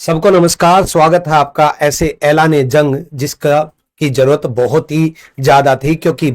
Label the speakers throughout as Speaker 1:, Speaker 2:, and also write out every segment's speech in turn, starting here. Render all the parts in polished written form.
Speaker 1: सबको नमस्कार। स्वागत है आपका ऐसे ऐलान जंग जिसका की जरूरत बहुत ही ज्यादा थी, क्योंकि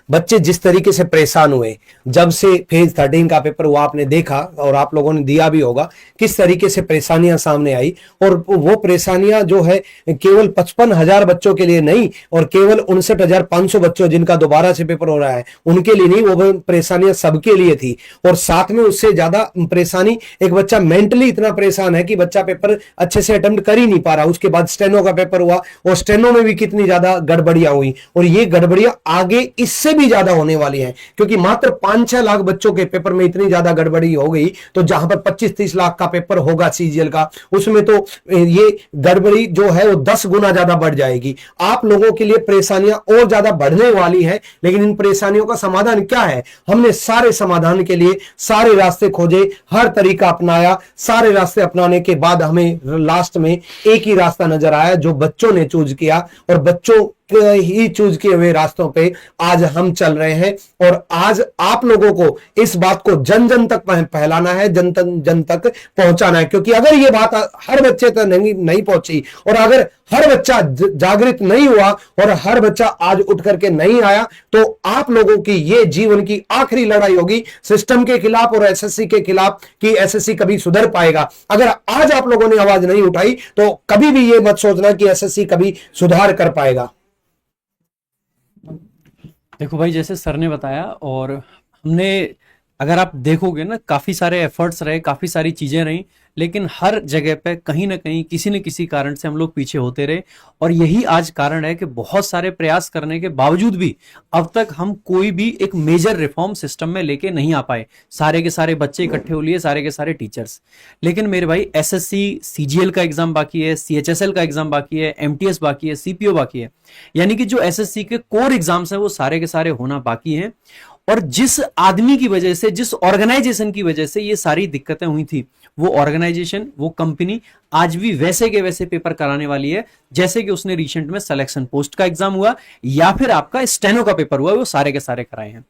Speaker 1: बच्चे जिस तरीके से परेशान हुए जब से फेज 13 का पेपर हुआ, आपने देखा और आप लोगों ने दिया भी होगा किस तरीके से परेशानियां सामने आई। और वो परेशानियां जो है केवल 55,000 बच्चों के लिए नहीं, और केवल 59,500 बच्चों जिनका दोबारा से पेपर हो रहा है उनके लिए नहीं, वो परेशानियां सबके लिए थी। और साथ में उससे ज्यादा परेशानी, एक बच्चा मेंटली इतना परेशान है कि बच्चा पेपर अच्छे से अटेम्प्ट कर ही नहीं पा रहा। उसके बाद स्टेनो का पेपर हुआ और स्टेनो में भी कितनी ज्यादा गड़बड़ियां हुई, और ये गड़बड़ियां आगे इससे भी ज्यादा होने वाली हैं, क्योंकि मात्र 5-6 लाख बच्चों के पेपर में इतनी ज्यादा गड़बड़ी हो गई, तो जहां पर 25-30 लाख का पेपर होगा सीजीएल का, उसमें तो ये गड़बड़ी जो है वो 10 गुना ज्यादा बढ़ जाएगी। आप लोगों के लिए परेशानियां और ज्यादा बढ़ने वाली है, लेकिन इन परेशानियों का समाधान क्या है? हमने सारे समाधान के लिए सारे रास्ते खोजे, हर तरीका अपनाया। सारे रास्ते अपनाने के बाद हमें लास्ट में एक ही रास्ता नजर आया जो बच्चों ने चूज किया, और बच्चों ही चूज किए हुए रास्तों पे आज हम चल रहे हैं। और आज आप लोगों को इस बात को जन जन तक फैलाना है, जन जन तक पहुंचाना है, क्योंकि अगर ये बात हर बच्चे तक नहीं पहुंची, और अगर हर बच्चा जागृत नहीं हुआ और हर बच्चा आज उठ करके नहीं आया, तो आप लोगों की ये जीवन की आखिरी लड़ाई होगी सिस्टम के खिलाफ और एसएससी के खिलाफ, कि एसएससी कभी सुधर पाएगा। अगर आज आप लोगों ने आवाज नहीं उठाई तो कभी भी ये मत सोचना कि एसएससी कभी सुधार कर पाएगा।
Speaker 2: देखो भाई, जैसे सर ने बताया और हमने, अगर आप देखोगे ना, काफ़ी सारे एफर्ट्स रहे, काफ़ी सारी चीज़ें रहीं, लेकिन हर जगह पे कहीं ना कहीं किसी न किसी कारण से हम लोग पीछे होते रहे। और यही आज कारण है कि बहुत सारे प्रयास करने के बावजूद भी अब तक हम कोई भी एक मेजर रिफॉर्म सिस्टम में लेके नहीं आ पाए। सारे के सारे बच्चे इकट्ठे हो लिए, सारे के सारे टीचर्स। लेकिन मेरे भाई, एसएससी सीजीएल का एग्जाम बाकी है, सीएचएसएल का एग्जाम बाकी है, एमटीएस बाकी है, सीपीओ बाकी है। यानी कि जो एसएससी के कोर एग्जाम्स हैं वो सारे के सारे होना बाकी हैं। और जिस आदमी की वजह से, जिस ऑर्गेनाइजेशन की वजह से ये सारी दिक्कतें हुई थी, वो ऑर्गेनाइजेशन, वो कंपनी आज भी वैसे के वैसे पेपर कराने वाली है जैसे कि उसने रिसेंट में सिलेक्शन पोस्ट का एग्जाम हुआ या फिर आपका स्टेनो का पेपर हुआ, वो सारे के सारे कराए हैं।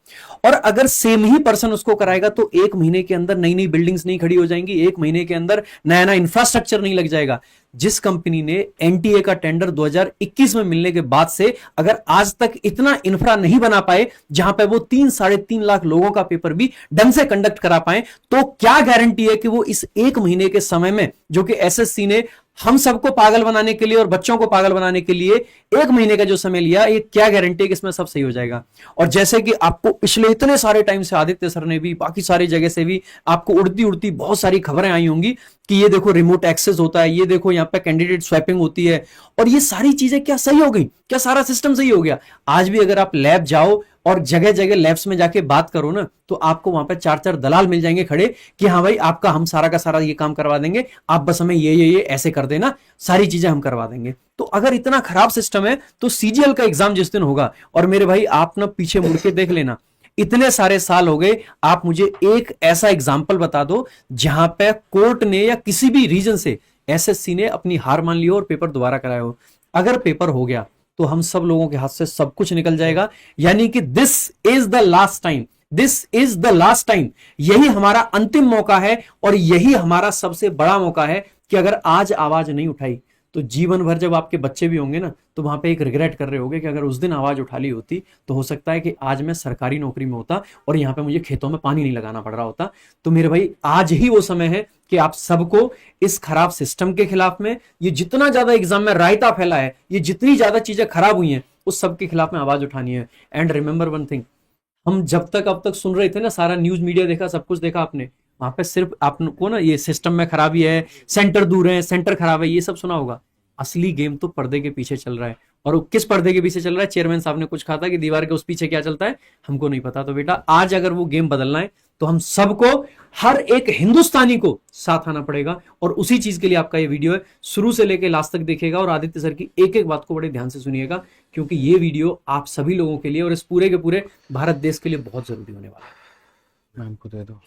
Speaker 2: और अगर सेम ही पर्सन उसको कराएगा तो 1 महीने के अंदर नई नई बिल्डिंग्स नहीं खड़ी हो जाएंगी, 1 महीने के अंदर नया नया इंफ्रास्ट्रक्चर नहीं लग जाएगा। जिस कंपनी ने एनटीए का टेंडर 2021 में मिलने के बाद से अगर आज तक इतना इंफ्रा नहीं बना पाए जहां पे वो 3-3.5 लाख लोगों का पेपर भी ढंग से कंडक्ट करा पाए, तो क्या गारंटी है कि वो इस 1 महीने के समय में, जो कि एसएससी ने हम सबको पागल बनाने के लिए और बच्चों को पागल बनाने के लिए 1 महीने का जो समय लिया, ये क्या गारंटी है कि इसमें सब सही हो जाएगा? और जैसे कि आपको पिछले इतने सारे टाइम से आदित्य सर ने भी, बाकी सारी जगह से भी आपको उड़ती उड़ती बहुत सारी खबरें आई होंगी कि ये देखो रिमोट एक्सेस होता है, ये देखो यहाँ पे कैंडिडेट स्वैपिंग होती है, और ये सारी चीजें क्या सही हो गई? क्या सारा सिस्टम सही हो गया? आज भी अगर आप लैब जाओ और जगह जगह लैब्स में जाके बात करो ना, तो आपको वहां पे 4-4 दलाल मिल जाएंगे खड़े कि हाँ भाई, आपका हम सारा का सारा ये काम करवा देंगे, आप बस हमें ये ऐसे कर देना, सारी चीजें हम करवा देंगे। तो अगर इतना खराब सिस्टम है तो सीजीएल का एग्जाम जिस दिन होगा, और मेरे भाई आप ना पीछे मुड़ के देख लेना, इतने सारे साल हो गए, आप मुझे एक ऐसा एग्जाम्पल बता दो जहां पे कोर्ट ने या किसी भी रीजन से एसएससी ने अपनी हार मान ली हो और पेपर दोबारा कराया हो। अगर पेपर हो गया तो हम सब लोगों के हाथ से सब कुछ निकल जाएगा। यानी कि this is the last time, this is the last time, यही हमारा अंतिम मौका है और यही हमारा सबसे बड़ा मौका है कि अगर आज आवाज नहीं उठाई तो जीवन भर जब आपके बच्चे भी होंगे ना, तो वहां पे एक रिग्रेट कर रहे होंगे कि अगर उस दिन आवाज उठा ली होती तो हो सकता है कि आज मैं सरकारी नौकरी में होता और यहाँ पे मुझे खेतों में पानी नहीं लगाना पड़ रहा होता। तो मेरे भाई, आज ही वो समय है कि आप सबको इस खराब सिस्टम के खिलाफ में, ये जितना ज्यादा एग्जाम में रायता फैला है, ये जितनी ज्यादा चीजें खराब हुई हैं, उस सब के खिलाफ में आवाज उठानी है। एंड रिमेंबर वन थिंग, हम जब तक अब तक सुन रहे थे ना, सारा न्यूज मीडिया देखा, सब कुछ देखा आपने, वहां पे सिर्फ आपको ना ये सिस्टम में खराबी है, सेंटर दूर है, सेंटर खराब है, ये सब सुना होगा। असली गेम तो पर्दे के पीछे चल रहा है। और किस पर्दे के पीछे चल रहा है? चेयरमैन साहब ने कुछ कहा था कि दीवार के उस पीछे क्या चलता है हमको नहीं पता। तो बेटा, आज अगर वो गेम बदलना है तो हम सबको, हर एक हिंदुस्तानी को साथ आना पड़ेगा। और उसी चीज के लिए आपका ये वीडियो है, शुरू से लेकर लास्ट तक देखिएगा और आदित्य सर की एक एक बात को बड़े ध्यान से सुनिएगा, क्योंकि ये वीडियो आप सभी लोगों के लिए और इस पूरे के पूरे भारत देश के लिए बहुत जरूरी होने वाला है।
Speaker 3: मैम को दे दो।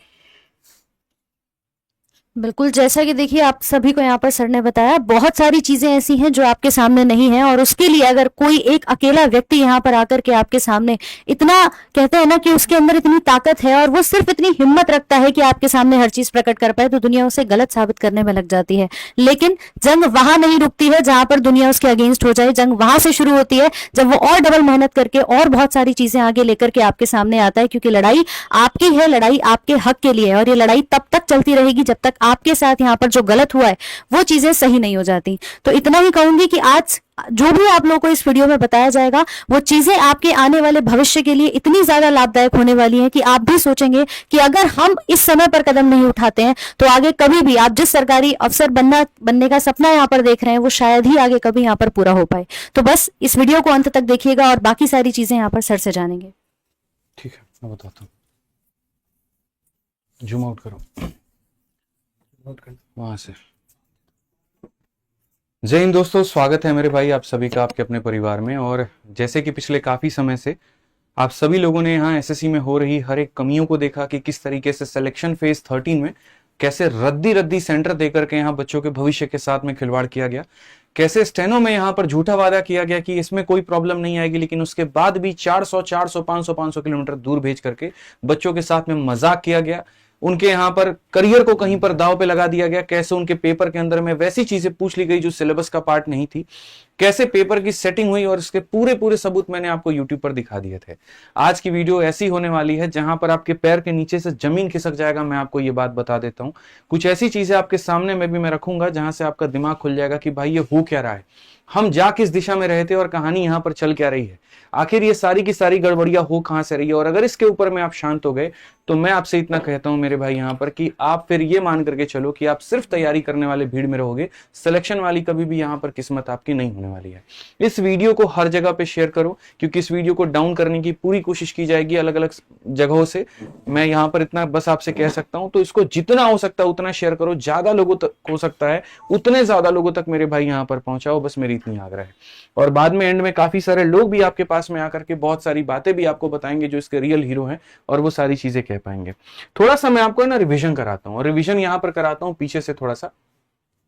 Speaker 3: बिल्कुल, जैसा कि देखिए आप सभी को यहाँ पर सर ने बताया, बहुत सारी चीजें ऐसी हैं जो आपके सामने नहीं है, और उसके लिए अगर कोई एक अकेला व्यक्ति यहाँ पर आकर के आपके सामने इतना, कहते हैं ना कि उसके अंदर इतनी ताकत है और वो सिर्फ इतनी हिम्मत रखता है कि आपके सामने हर चीज प्रकट कर पाए, तो दुनिया उसे गलत साबित करने में लग जाती है। लेकिन जंग वहां नहीं रुकती है जहां पर दुनिया उसके अगेंस्ट हो जाए, जंग वहां से शुरू होती है जब वो और डबल मेहनत करके और बहुत सारी चीजें आगे लेकर के आपके सामने आता है, क्योंकि लड़ाई आपकी है, लड़ाई आपके हक के लिए है, और ये लड़ाई तब तक चलती रहेगी जब तक आपके साथ यहाँ पर जो गलत हुआ है वो चीजें सही नहीं हो जाती। तो इतना ही कहूंगी कि आज जो भी आप लोगों को इस वीडियो में बताया जाएगा वो चीजें आपके आने वाले भविष्य के लिए इतनी ज्यादा लाभदायक होने वाली हैं कि आप भी सोचेंगे कि अगर हम इस समय पर कदम नहीं उठाते हैं तो आगे कभी भी आप जिस सरकारी अफसर बनने का सपना यहाँ पर देख रहे हैं वो शायद ही आगे कभी यहाँ पर पूरा हो पाए। तो बस इस वीडियो को अंत तक देखिएगा और बाकी सारी चीजें यहाँ पर सर से जानेंगे।
Speaker 4: ठीक है, मैं बताता हूँ। जूम आउट करो वहां से। जय हिंद दोस्तों, स्वागत है मेरे भाई आप सभी का आपके अपने परिवार में। और जैसे कि पिछले काफी समय से आप सभी लोगों ने यहाँ एसएससी में हो रही हर एक कमियों को देखा कि किस तरीके से सिलेक्शन फेज 13 में कैसे रद्दी सेंटर देकर के यहाँ बच्चों के भविष्य के साथ में खिलवाड़ किया गया, कैसे स्टेनो में यहाँ पर झूठा वादा किया गया कि इसमें कोई प्रॉब्लम नहीं आएगी, लेकिन उसके बाद भी 400 500 किलोमीटर दूर भेज करके बच्चों के साथ में मजाक किया गया, उनके यहाँ पर करियर को कहीं पर दांव पे लगा दिया गया, कैसे उनके पेपर के अंदर में वैसी चीजें पूछ ली गई जो सिलेबस का पार्ट नहीं थी, कैसे पेपर की सेटिंग हुई, और इसके पूरे सबूत मैंने आपको यूट्यूब पर दिखा दिए थे। आज की वीडियो ऐसी होने वाली है जहां पर आपके पैर के नीचे से जमीन खिसक जाएगा, मैं आपको ये बात बता देता हूं। कुछ ऐसी चीजें आपके सामने में भी मैं रखूंगा जहां से आपका दिमाग खुल जाएगा कि भाई ये हो क्या रहा है, हम जा किस दिशा में रहे थे और कहानी यहां पर चल क्या रही है, आखिर ये सारी की सारी गड़बड़ियां हो कहां से रही है। और अगर इसके ऊपर में आप शांत हो गए तो मैं आपसे इतना कहता हूं मेरे भाई यहां पर कि आप फिर ये मान करके चलो कि आप सिर्फ तैयारी करने वाले भीड़ में रहोगे, सिलेक्शन वाली कभी भी यहां पर किस्मत आपकी नहीं होने वाली है। इस वीडियो को हर जगह पे शेयर करो, क्योंकि इस वीडियो को डाउन करने की पूरी कोशिश की जाएगी अलग अलग जगहों से। मैं यहां पर इतना बस आपसे कह सकता हूं, तो इसको जितना हो सकता है उतना शेयर करो, ज्यादा लोगों तक हो सकता है उतने ज्यादा लोगों तक मेरे भाई यहां पर पहुंचाओ, बस मेरी इतनी आग्रह है। और बाद में एंड में काफी सारे लोग भी आपके पास में आकर के बहुत सारी बातें भी आपको बताएंगे जो इसके रियल हीरो हैं, और वो सारी चीजें कह पाएंगे। थोड़ा सा मैं आपको ना रिवीजन कराता हूं, और रिवीजन यहां पर कराता हूं पीछे से थोड़ा सा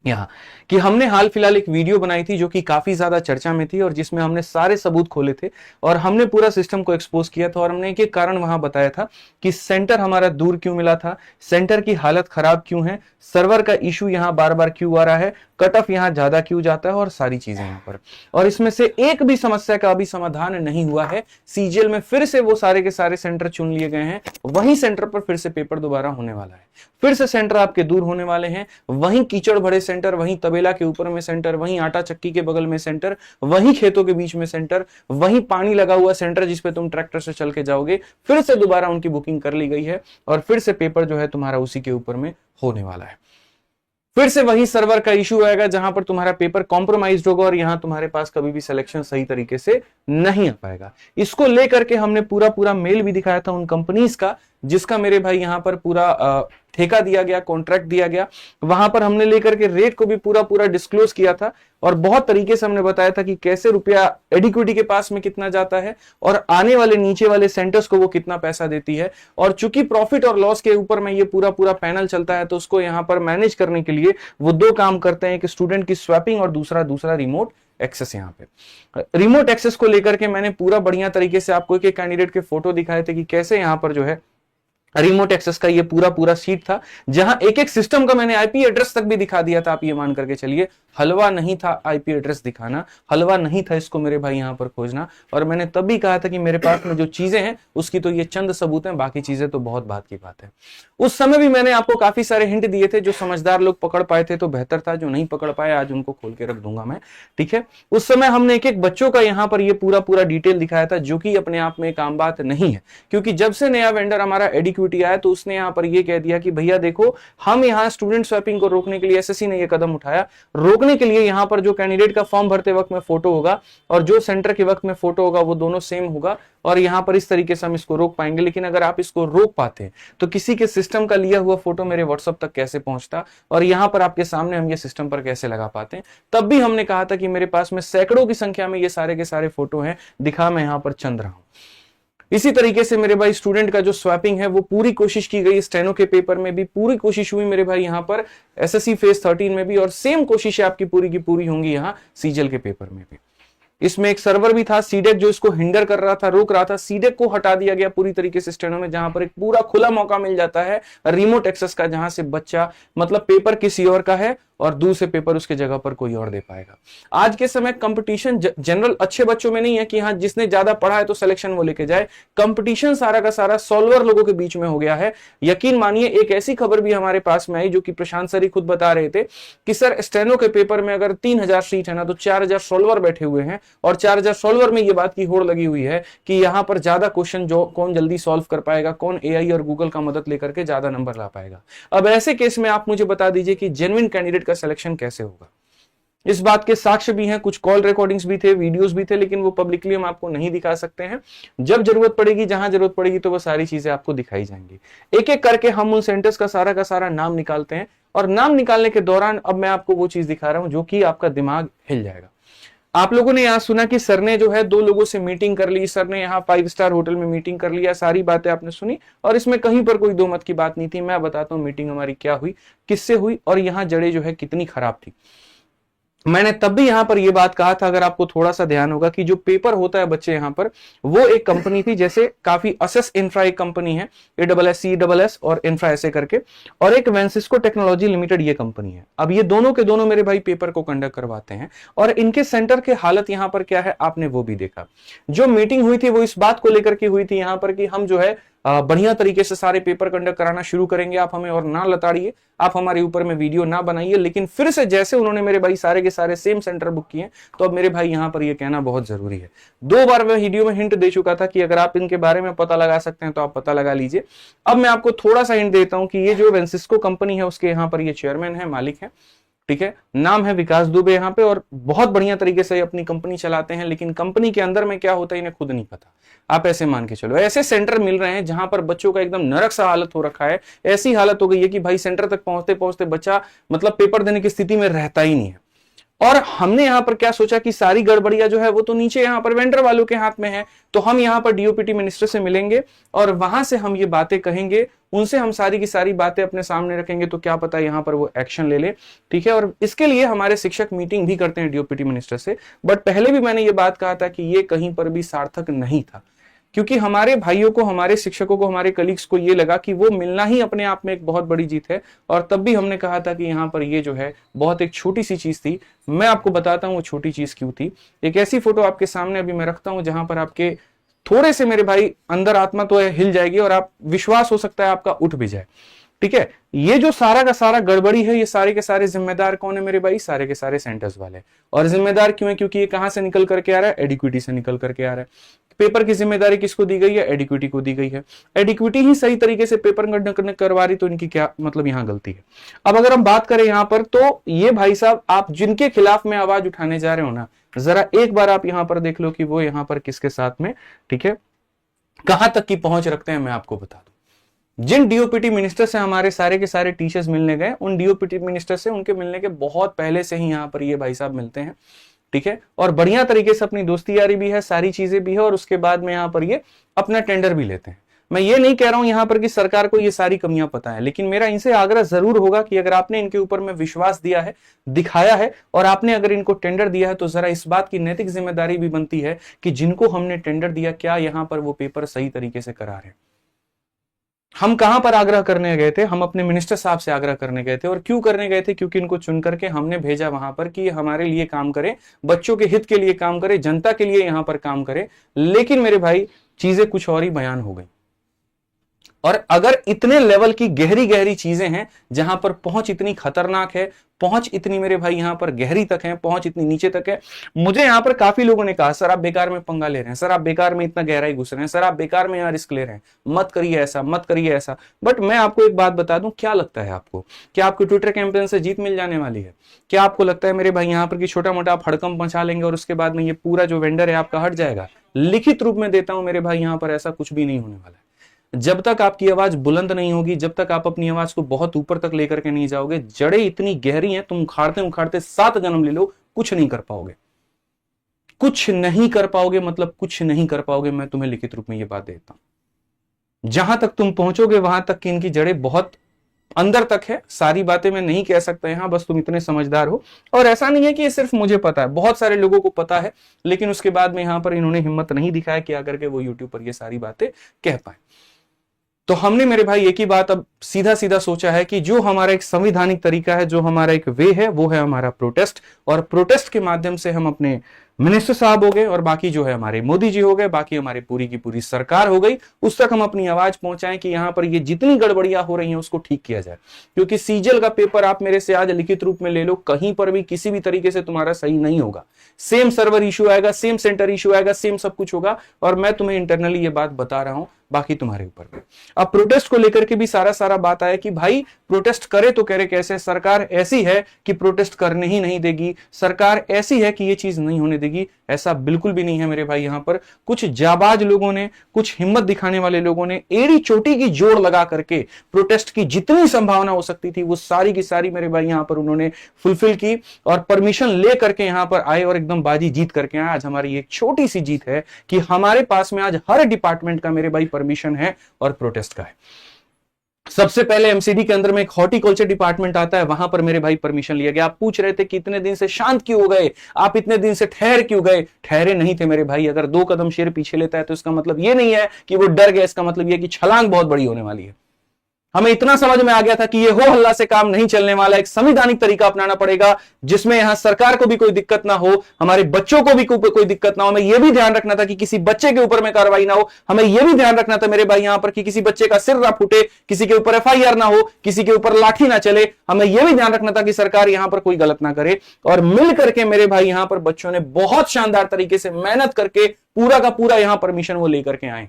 Speaker 4: यहाँ, कि हमने हाल फिलहाल एक वीडियो बनाई थी जो कि काफी ज्यादा चर्चा में थी, और जिसमें हमने सारे सबूत खोले थे और हमने पूरा सिस्टम को एक्सपोज किया था, और हमने एक कारण वहां बताया था कि सेंटर हमारा दूर क्यों मिला था, सेंटर की हालत खराब क्यों है, सर्वर का इशू यहाँ बार बार क्यों आ रहा है, कट ऑफ यहाँ ज्यादा क्यों जाता है, और सारी चीजें यहाँ पर। और इसमें से एक भी समस्या का अभी समाधान नहीं हुआ है। सीजीएल में फिर से वो सारे के सारे सेंटर चुन लिए गए हैं, वहीं सेंटर पर फिर से पेपर दोबारा होने वाला है, फिर से सेंटर आपके दूर होने वाले हैं, वहीं कीचड़ भरे सेंटर, वहीं तबेला के ऊपर में सेंटर, वहीं आटा चक्की के बगल में सेंटर, वहीं खेतों के बीच में सेंटर, वहीं पानी लगा हुआ सेंटर जिसपे तुम ट्रैक्टर से चल के जाओगे, फिर से दोबारा उनकी बुकिंग कर ली गई है, और फिर से पेपर जो है तुम्हारा उसी के ऊपर में होने वाला है। फिर से वही सर्वर का इशू आएगा जहां पर तुम्हारा पेपर कॉम्प्रोमाइज होगा, और यहां तुम्हारे पास कभी भी सिलेक्शन सही तरीके से नहीं आ पाएगा। इसको लेकर के हमने पूरा मेल भी दिखाया था उन कंपनीज का जिसका मेरे भाई यहां पर पूरा ठेका दिया गया, कॉन्ट्रैक्ट दिया गया। वहां पर हमने लेकर के रेट को भी पूरा डिस्क्लोज किया था, और बहुत तरीके से हमने बताया था कि कैसे रुपया एडिक्विटी के पास में कितना जाता है, और आने वाले नीचे वाले सेंटर्स को वो कितना पैसा देती है। और चूंकि प्रॉफिट और लॉस के ऊपर में ये पूरा पैनल चलता है, तो उसको यहाँ पर मैनेज करने के लिए वो दो काम करते हैं, कि स्टूडेंट की स्वैपिंग और दूसरा रिमोट एक्सेस। यहाँ पे रिमोट एक्सेस को लेकर के मैंने पूरा बढ़िया तरीके से आपको एक कैंडिडेट के फोटो दिखाए थे कि कैसे यहाँ पर जो है रिमोट एक्सेस का ये पूरा सीट था, जहां एक सिस्टम का मैंने आईपी एड्रेस तक भी दिखा दिया था। आप ये मान करके चलिए, हलवा नहीं था आईपी एड्रेस दिखाना, हलवा नहीं था इसको मेरे भाई यहां पर खोजना। और मैंने तब भी कहा था कि मेरे पास में जो चीजें हैं उसकी तो ये चंद सबूत हैं, बाकी चीजें तो बहुत बात की बात है। उस समय भी मैंने आपको काफी सारे हिंट दिए थे, जो समझदार लोग पकड़ पाए थे तो बेहतर था, जो नहीं पकड़ पाए आज उनको खोल के रख दूंगा मैं, ठीक है। उस समय हमने एक बच्चों का यहाँ पर ये पूरा डिटेल दिखाया था, जो कि अपने आप में एक आम बात नहीं है, क्योंकि जब से नया वेंडर हमारा एडिक्विटी आया तो उसने यहाँ पर ये कह दिया कि भैया देखो, हम यहाँ स्टूडेंट स्वैपिंग को रोकने के लिए, एसएससी ने ये कदम उठाया, रोकने के लिए यहाँ पर जो कैंडिडेट का फॉर्म भरते वक्त में फोटो होगा और जो सेंटर के वक्त में फोटो होगा वो दोनों सेम होगा, और यहाँ पर इस तरीके से हम इसको रोक पाएंगे। लेकिन अगर आप इसको रोक पाते हैं तो किसी के सिस्टम का लिया हुआ फोटो मेरे व्हाट्सएप तक कैसे पहुंचता, और यहाँ पर आपके सामने हम ये सिस्टम पर कैसे लगा पाते हैं। तब भी हमने कहा था कि मेरे पास में सैकड़ों की संख्या में ये सारे के सारे फोटो हैं, दिखा मैं यहाँ पर चंद रहा हूं। इसी तरीके से मेरे भाई स्टूडेंट का जो स्वैपिंग है वो पूरी कोशिश की गई, स्टेनो के पेपर में भी पूरी कोशिश हुई मेरे भाई, यहाँ पर एसएससी फेज 13 में भी, और सेम कोशिश आपकी पूरी की पूरी होंगी यहाँ सीजीएल के पेपर में भी। इसमें एक सर्वर भी था सीडेक जो इसको हिंडर कर रहा था, रोक रहा था। सीडेक को हटा दिया गया पूरी तरीके से स्टेनो में, जहां पर एक पूरा खुला मौका मिल जाता है रिमोट एक्सेस का, जहां से बच्चा मतलब पेपर किसी और का है और दूसरे पेपर उसके जगह पर कोई और दे पाएगा। आज के समय कंपटीशन जनरल अच्छे बच्चों में नहीं है कि हाँ जिसने ज्यादा पढ़ा है तो सिलेक्शन वो लेके जाए, कंपटीशन सारा का सारा सॉल्वर लोगों के बीच में हो गया है। यकीन मानिए एक ऐसी खबर भी हमारे पास में आई जो कि प्रशांत सर ही खुद बता रहे थे कि सर स्टेनो के पेपर में अगर 3000 सीट है ना तो 4000 सॉल्वर बैठे हुए हैं, और 4000 सॉल्वर में ये बात की होड़ लगी हुई है कि यहाँ पर ज्यादा क्वेश्चन जो कौन जल्दी सॉल्व कर पाएगा, कौन एआई और गूगल का मदद लेकर के ज्यादा नंबर ला पाएगा। अब ऐसे केस में आप मुझे बता दीजिए कि जेन्युइन कैंडिडेट का सिलेक्शन कैसे होगा। इस बात के साक्ष्य भी हैं, कुछ कॉल रिकॉर्डिंग्स भी थे, वीडियोस भी थे, लेकिन वो पब्लिकली हम आपको नहीं दिखा सकते हैं। जब जरूरत पड़ेगी, जहां जरूरत पड़ेगी तो वो सारी चीजें आपको दिखाई जाएंगी। एक एक करके हम उन सेंटर्स का सारा नाम निकालते हैं, और नाम निकालने के दौरान अब मैं आपको वो चीज दिखा रहा हूं जो कि आपका दिमाग हिल जाएगा। आप लोगों ने यहाँ सुना कि सर ने जो है 2 लोगों से मीटिंग कर ली, सर ने यहाँ 5 स्टार होटल में मीटिंग कर लिया, सारी बातें आपने सुनी, और इसमें कहीं पर कोई दो मत की बात नहीं थी। मैं बताता हूँ मीटिंग हमारी क्या हुई, किससे हुई, और यहाँ जड़ें जो है कितनी खराब थी। मैंने तब भी यहां पर यह बात कहा था, अगर आपको थोड़ा सा ध्यान होगा, कि जो पेपर होता है बच्चे यहां पर, वो एक कंपनी थी, जैसे काफी असेस इंफ्रा एक कंपनी है, ASS और इंफ्रा ऐसे करके, और एक वेंसिस्को टेक्नोलॉजी लिमिटेड ये कंपनी है। अब ये दोनों के दोनों मेरे भाई पेपर को कंडक्ट करवाते हैं, और इनके सेंटर के हालत यहां पर क्या है आपने वो भी देखा। जो मीटिंग हुई थी वो इस बात को लेकर के हुई थी यहां पर कि हम जो है बढ़िया तरीके से सारे पेपर कंडक्ट कराना शुरू करेंगे, आप हमें और ना लताड़िए, आप हमारे ऊपर में वीडियो ना बनाइए। लेकिन फिर से जैसे उन्होंने मेरे भाई सारे के सारे सेम सेंटर बुक किए, तो अब मेरे भाई यहां पर ये कहना बहुत जरूरी है। 2 बार मैं वीडियो में हिंट दे चुका था कि अगर आप इनके बारे में पता लगा सकते हैं तो आप पता लगा लीजिए। अब मैं आपको थोड़ा सा हिंट देता हूं कि ये जो वेंसिस्को कंपनी है उसके यहाँ पर ये चेयरमैन है, मालिक है, ठीक है, नाम है विकास दुबे यहाँ पे, और बहुत बढ़िया तरीके से अपनी कंपनी चलाते हैं। लेकिन कंपनी के अंदर में क्या होता है इन्हें खुद नहीं पता। आप ऐसे मान के चलो, ऐसे सेंटर मिल रहे हैं जहां पर बच्चों का एकदम नरक सा हालत हो रखा है। ऐसी हालत हो गई है कि भाई सेंटर तक पहुंचते पहुंचते बच्चा मतलब पेपर देने की स्थिति में रहता ही नहीं है। और हमने यहां पर क्या सोचा कि सारी गड़बड़ियां जो है वो तो नीचे यहां पर वेंडर वालों के हाथ में है, तो हम यहां पर डीओपीटी मिनिस्टर से मिलेंगे और वहां से हम ये बातें कहेंगे, उनसे हम सारी की सारी बातें अपने सामने रखेंगे, तो क्या पता यहां पर वो एक्शन ले ले, ठीक है। और इसके लिए हमारे शिक्षक मीटिंग भी करते हैं डीओपीटी मिनिस्टर से। बट पहले भी मैंने ये बात कहा था कि ये कहीं पर भी सार्थक नहीं था, क्योंकि हमारे भाइयों को, हमारे शिक्षकों को, हमारे कलीग्स को ये लगा कि वो मिलना ही अपने आप में एक बहुत बड़ी जीत है। और तब भी हमने कहा था कि यहाँ पर ये जो है बहुत एक छोटी सी चीज थी। मैं आपको बताता हूँ वो छोटी चीज क्यों थी। एक ऐसी फोटो आपके सामने अभी मैं रखता हूँ जहां पर आपके थोड़े से मेरे भाई अंदर आत्मा तो हिल जाएगी और आप विश्वास हो सकता है आपका उठ भी जाए, ठीक है। ये जो सारा का सारा गड़बड़ी है, ये सारे के सारे जिम्मेदार कौन है मेरे भाई? सारे के सारे सेंटर्स वाले। और जिम्मेदार क्यों है? क्योंकि ये कहां से निकल करके आ रहा है? एडिक्विटी से निकल करके आ रहा है। पेपर की जिम्मेदारी किसको दी गई है? एडिक्विटी को दी गई है। एडिक्विटी ही सही तरीके से पेपर करवा रही, तो इनकी क्या मतलब यहाँ गलती है? अब अगर हम बात करें यहाँ पर, तो ये भाई साहब आप जिनके खिलाफ में आवाज उठाने जा रहे हो ना, जरा एक बार आप यहाँ पर देख लो कि वो यहाँ पर किसके साथ में, ठीक है, कहां तक की पहुंच रखते हैं। मैं आपको बता दूं, जिन डीओपीटी मिनिस्टर से हमारे सारे के सारे टीचर्स मिलने गए, उन डीओपीटी मिनिस्टर से उनके मिलने के बहुत पहले से ही यहाँ पर ये भाई साहब मिलते हैं, ठीक है। और बढ़िया तरीके से अपनी दोस्ती यारी भी है, सारी चीजें भी है, और उसके बाद में यहाँ पर ये अपना टेंडर भी लेते हैं। मैं ये नहीं कह रहा हूं यहाँ पर कि सरकार को ये सारी कमियां पता है, लेकिन मेरा इनसे आग्रह जरूर होगा कि अगर आपने इनके ऊपर में विश्वास दिया है, दिखाया है, और आपने अगर इनको टेंडर दिया है, तो जरा इस बात की नैतिक जिम्मेदारी भी बनती है कि जिनको हमने टेंडर दिया, क्या यहाँ पर वो पेपर सही तरीके से करा रहे हैं। हम कहां पर आग्रह करने गए थे? हम अपने मिनिस्टर साहब से आग्रह करने गए थे। और क्यों करने गए थे? क्योंकि इनको चुन करके हमने भेजा वहां पर कि हमारे लिए काम करे, बच्चों के हित के लिए काम करे, जनता के लिए यहां पर काम करे। लेकिन मेरे भाई चीजें कुछ और ही बयान हो गई। और अगर इतने लेवल की गहरी गहरी चीजें हैं, जहां पर पहुंच इतनी खतरनाक है, पहुंच इतनी मेरे भाई यहां पर गहरी तक है, पहुंच इतनी नीचे तक है। मुझे यहां पर काफी लोगों ने कहा, सर आप बेकार में पंगा ले रहे हैं, सर आप बेकार में इतना गहराई घुस रहे हैं, सर आप बेकार में यहां रिस्क ले रहे हैं, मत करिए ऐसा, मत करिए ऐसा। बट मैं आपको एक बात बता दूं, क्या लगता है आपको? क्या आपको ट्विटर कैंपेन से जीत मिल जाने वाली है? क्या आपको लगता है मेरे भाई यहां पर कि छोटा मोटा आप हड़कंप मचा लेंगे और उसके बाद में ये पूरा जो वेंडर है आपका हट जाएगा? लिखित रूप में देता हूं मेरे भाई, यहां पर ऐसा कुछ भी नहीं होने वाला है। जब तक आपकी आवाज बुलंद नहीं होगी, जब तक आप अपनी आवाज को बहुत ऊपर तक लेकर के नहीं जाओगे, जड़ें इतनी गहरी हैं, तुम उखाड़ते उखाड़ते 7 जन्म ले लो, कुछ नहीं कर पाओगे। कुछ नहीं कर पाओगे मतलब कुछ नहीं कर पाओगे, मैं तुम्हें लिखित रूप में यह बात देता हूं। जहां तक तुम पहुंचोगे वहां तक कि इनकी जड़ें बहुत अंदर तक है। सारी बातें मैं नहीं कह सकता यहां, बस तुम इतने समझदार हो। और ऐसा नहीं है कि ये सिर्फ मुझे पता है, बहुत सारे लोगों को पता है, लेकिन उसके बाद में यहां पर इन्होंने हिम्मत नहीं दिखाया कि आकर के वो यूट्यूब पर ये सारी बातें कह पाए। तो हमने मेरे भाई एक ही बात अब सीधा सीधा सोचा है कि जो हमारा एक संवैधानिक तरीका है, जो हमारा एक वे है, वो है हमारा प्रोटेस्ट। और प्रोटेस्ट के माध्यम से हम अपने मिनिस्टर साहब हो गए और बाकी जो है हमारे मोदी जी हो गए, बाकी हमारी पूरी की पूरी सरकार हो गई, उस तक हम अपनी आवाज पहुंचाएं कि यहां पर ये जितनी गड़बड़ियां हो रही हैं उसको ठीक किया जाए। क्योंकि सीजल का पेपर आप मेरे से आज लिखित रूप में ले लो, कहीं पर भी किसी भी तरीके से तुम्हारा सही नहीं होगा। सेम सर्वर इशू आएगा, सेम सेंटर इशू आएगा, सेम सब कुछ होगा। और मैं तुम्हें इंटरनली ये बात बता रहा हूं, बाकी तुम्हारे ऊपर में। अब प्रोटेस्ट को लेकर के भी सारा बात आया कि भाई प्रोटेस्ट करे तो करे कैसे, सरकार ऐसी है कि प्रोटेस्ट करने ही नहीं देगी, सरकार ऐसी है कि ये चीज नहीं होने देगी। ऐसा बिल्कुल भी नहीं है मेरे भाई। यहां पर कुछ जाबाज लोगों ने, कुछ हिम्मत दिखाने वाले लोगों ने एड़ी चोटी की जोड़ लगा करके प्रोटेस्ट की जितनी संभावना हो सकती थी वो सारी की सारी मेरे भाई यहां पर उन्होंने फुलफिल की और परमिशन ले करके यहां पर आए और एकदम बाजी जीत करके आए। आज हमारी एक छोटी सी जीत है कि हमारे पास में आज हर डिपार्टमेंट का मेरे भाई परमिशन है और प्रोटेस्ट का है। सबसे पहले एमसीडी के अंदर में एक हॉर्टिकल्चर डिपार्टमेंट आता है, वहां पर मेरे भाई परमिशन लिया गया। आप पूछ रहे थे कि इतने दिन से शांत क्यों हो गए, आप इतने दिन से ठहर क्यों गए? ठहरे नहीं थे मेरे भाई। अगर 2 कदम शेर पीछे लेता है तो इसका मतलब ये नहीं है कि वो डर गया, इसका मतलब ये कि छलांग बहुत बड़ी होने वाली है। हमें इतना समझ में आ गया था कि ये हो हल्ला से काम नहीं चलने वाला, एक संवैधानिक तरीका अपनाना पड़ेगा जिसमें यहां सरकार को भी कोई दिक्कत ना हो, हमारे बच्चों को भी कोई दिक्कत ना हो। हमें यह भी ध्यान रखना था कि किसी बच्चे के ऊपर में कार्रवाई ना हो। हमें यह भी ध्यान रखना था मेरे भाई यहां पर कि किसी बच्चे का सिर ना फूटे, किसी के ऊपर एफआईआर ना हो, किसी के ऊपर लाठी ना चले। हमें यह भी ध्यान रखना था कि सरकार यहां पर कोई गलत ना करे। और मिल करके मेरे भाई यहां पर बच्चों ने बहुत शानदार तरीके से मेहनत करके पूरा का पूरा यहां परमिशन वो लेकर के आए।